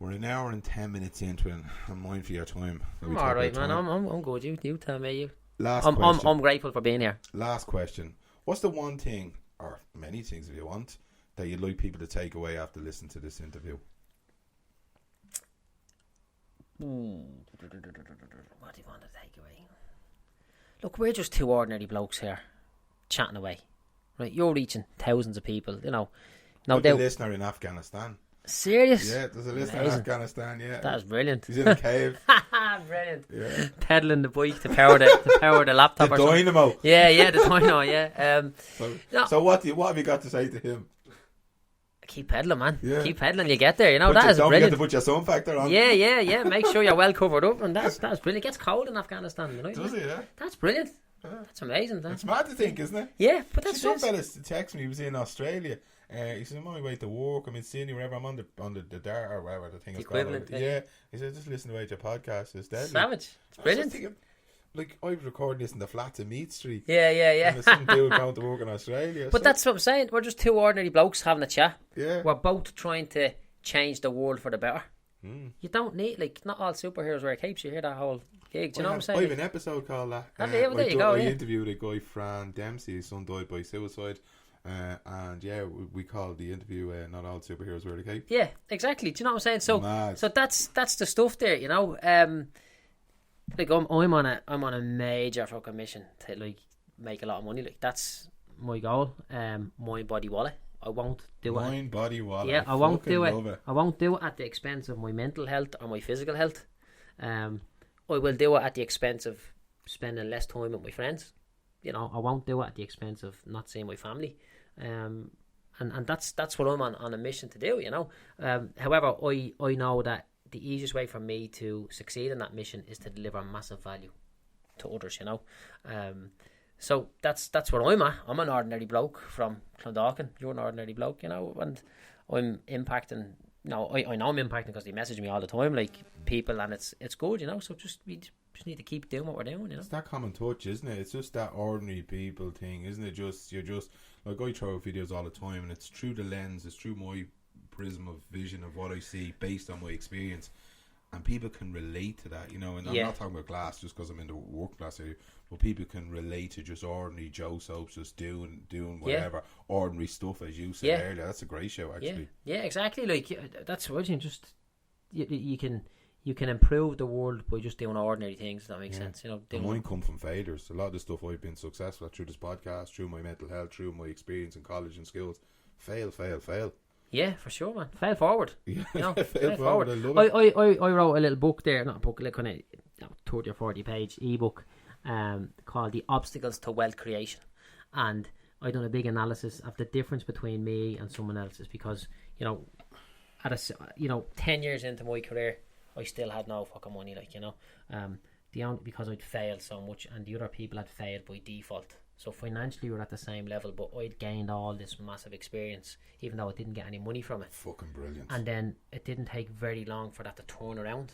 We're an hour and 10 minutes into it. I'm mindful of your time. I'm all right, man. I'm good. You tell me. Question. I'm grateful for being here. Last question. What's the one thing, or many things if you want, that you'd like people to take away after listening to this interview? What do you want to take away? Look, we're just two ordinary blokes here, chatting away. Right, you're reaching thousands of people, No doubt. A listener in Afghanistan. Serious? Yeah, there's a listener in Afghanistan. Yeah, that is brilliant. He's in a cave. Brilliant. Yeah, pedaling the bike to power the laptop. The dynamo. Something. Yeah, the dynamo. Yeah. So what have you got to say to him? Keep pedaling, man. Yeah. Keep pedaling. You get there. That is don't brilliant. Don't forget to put your sun factor on. Yeah. Make sure you're well covered up, and that's brilliant. It gets cold in Afghanistan, Does it? Yeah. That's brilliant. Yeah. That's amazing. It's mad to think, isn't it? Yeah, but that's some fella texted me. He was in Australia. He said, I'm on my way to work. I'm in Sydney, wherever. I'm on the dart or whatever the thing is called. Yeah. He said, just listen to your podcast. It's deadly. Savage. It's brilliant. Thinking, like, I was recording this in the flats in Meath Street. Yeah. And there's some dude going to work in Australia. But that's what I'm saying. We're just two ordinary blokes having a chat. Yeah. We're both trying to change the world for the better. You don't need, not all superheroes wear capes. You hear that whole gig. Do you know what I'm saying? I have an episode called that. There you go. I interviewed a guy, Fran Dempsey. His son died by suicide. And we called the interview "Not All Superheroes Wear the Cape." Yeah, exactly. Do you know what I'm saying? So that's the stuff there. Like I'm on a major fucking mission to make a lot of money. Like that's my goal. Mind, body, wallet. I won't do it. Mind, body, wallet. Yeah, I won't do it. I won't do it at the expense of my mental health or my physical health. I will do it at the expense of spending less time with my friends. I won't do it at the expense of not seeing my family. And that's what I'm on a mission to do. However, I know that the easiest way for me to succeed in that mission is to deliver massive value to others. So that's what I'm at. I'm an ordinary bloke from Clondalkin. You're an ordinary bloke, and I'm impacting. I know I'm impacting because they message me all the time, like people, and it's good. So we just need to keep doing what we're doing. It's that common touch, isn't it? It's just that ordinary people thing, isn't it? You're just like, I throw out videos all the time, and it's through the lens, it's through my prism of vision of what I see based on my experience, and people can relate to that, And I'm not talking about glass just because I'm in the work class area, but people can relate to just ordinary Joe Soaps, just doing whatever ordinary stuff, as you said earlier. That's a great show, actually. Yeah, exactly. Like that's what you just you can improve the world by just doing ordinary things. If that makes sense. Mine come from failures. A lot of the stuff I've been successful at through this podcast, through my mental health, through my experience in college and skills, fail. Yeah, for sure, man. Fail forward. Yeah, You know, fail forward. I love it. I wrote a little book there, not a book, like kind of 30 or 40 page ebook, called The Obstacles to Wealth Creation, and I done a big analysis of the difference between me and someone else's, because you know, 10 years into my career, I still had no fucking money, like, you know, because I'd failed so much, and the other people had failed by default. So financially we were at the same level, but I'd gained all this massive experience, even though I didn't get any money from it. Fucking brilliant. And then it didn't take very long for that to turn around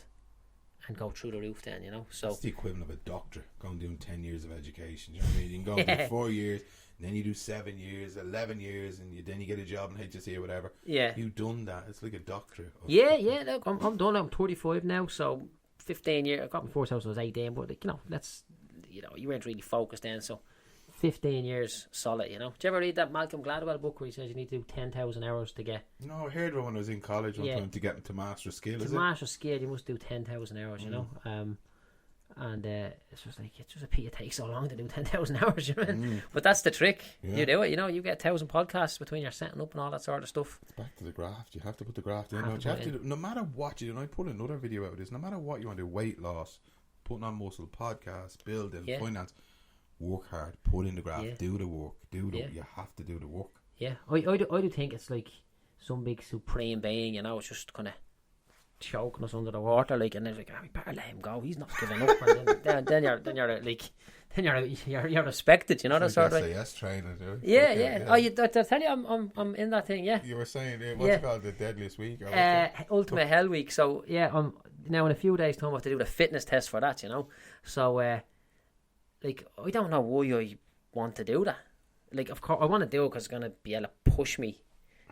and go through the roof then, you know. So it's the equivalent of a doctor going doing 10 years of education. You know what I mean? You can go do 4 years, and then you do 7 years, 11 years, and then you get a job in HSE or whatever. Yeah. You've done that. It's like a doctor. Yeah. Look, I'm done. I'm 35 now, so 15 years. I got my first house when I was 18, but like, you weren't really focused then, so 15 years solid, you know. Did you ever read that Malcolm Gladwell book where he says you need to do 10,000 hours to get... No, I heard of it when I was in college one time, to get to master a skill, To master a skill, you must do 10,000 hours, you know. And it's just like, it's just a pity it takes so long to do 10,000 hours, you know. But that's the trick. Yeah. You do it, you know. You get 1,000 podcasts between your setting up and all that sort of stuff. It's back to the graft. You have to put the graft in. No matter what you do, and I put another video out of this, no matter what you want to do, weight loss, putting on muscle, podcasts, building, finance, work hard, put in the graft, do the work, you have to do the work. Yeah, I do think it's like some big supreme being, you know, it's just kind of choking us under the water, like, and they're like, we better let him go, he's not giving up. And then you're respected, you know, that sort of SAS training. Yeah. Oh, I tell you, I'm in that thing. Yeah. You were saying what's it called, the deadliest week? Ultimate Hell Week. So yeah, now in a few days' time I have to do the fitness test for that, you know. So like, I don't know why I want to do that. Like, of course I want to do it because it's going to be able to push me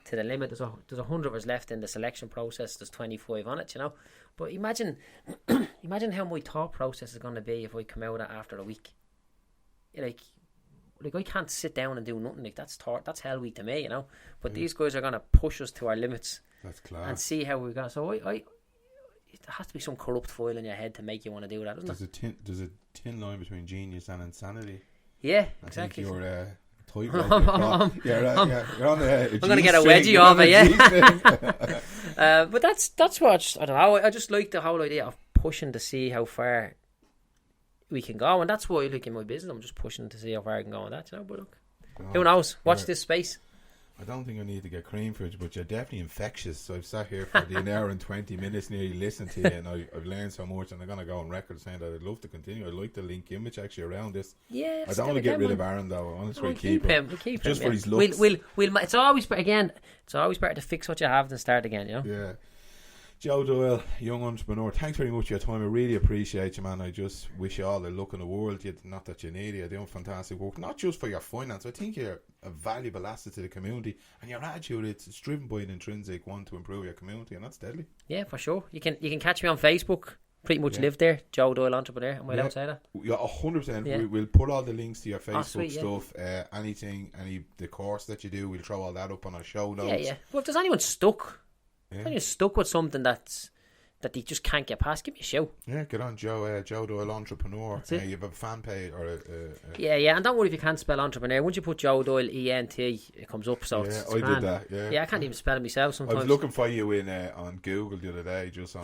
to the limit. There's 100 of us left in the selection process. There's 25 on it, you know. But imagine how my thought process is going to be if I come out after a week. Like I can't sit down and do nothing. Like, that's Hell Week to me, you know. But these guys are going to push us to our limits. That's class. And see how we go. So it has to be some corrupt foil in your head to make you want to do that, doesn't it? There's a thin line between genius and insanity. Yeah, exactly. I think you're you're on the. I'm gonna get a wedgie off it, yeah. But that's what I don't know. I just like the whole idea of pushing to see how far we can go, and that's why, like, in my business, I'm just pushing to see how far I can go on that, you know. But look, who knows? Watch this space. I don't think I need to get cream for it, but you're definitely infectious. So I've sat here for an hour and 20 minutes nearly listening to you, and I've learned so much, and I'm going to go on record saying that I'd love to continue. I'd like to link image actually around this. Yeah, I don't want to get rid of Aaron, though. I want to keep him. We'll keep just him, for his looks. It's always better to fix what you have than start again, you know? Yeah. Joe Doyle, young entrepreneur, thanks very much for your time. I really appreciate you, man. I just wish you all the luck in the world. Not that you need it. You're doing fantastic work, not just for your finance. I think you're a valuable asset to the community, and your attitude, it's driven by an intrinsic want to improve your community, and that's deadly. Yeah, for sure. You can catch me on Facebook. Pretty much live there, Joe Doyle Entrepreneur. Am I outside that? Yeah, 100%. Yeah. We'll put all the links to your Facebook stuff. Anything, the course that you do, we'll throw all that up on our show notes. Yeah. Well, if there's anyone stuck. Yeah. When you're stuck with something that they just can't get past, give me a shout. Yeah, get on Joe Doyle Entrepreneur. You have a fan page or yeah, and don't worry if you can't spell entrepreneur. Once you put Joe Doyle ENT, it comes up. So yeah, I did that. Yeah, I can't even spell it myself sometimes. I was looking for you in on Google the other day, just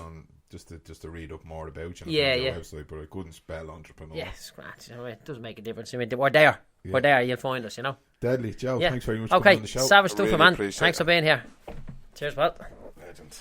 to read up more about you. Yeah. Website, but I couldn't spell entrepreneur. Yeah, scratch. You know, it doesn't make a difference. I mean, we're there. Yeah. We're there. You'll find us. You know. Deadly, Joe. Yeah. Thanks very much for coming on the show. Savage stuff, man. Thanks for being here. Cheers, pal. Legend.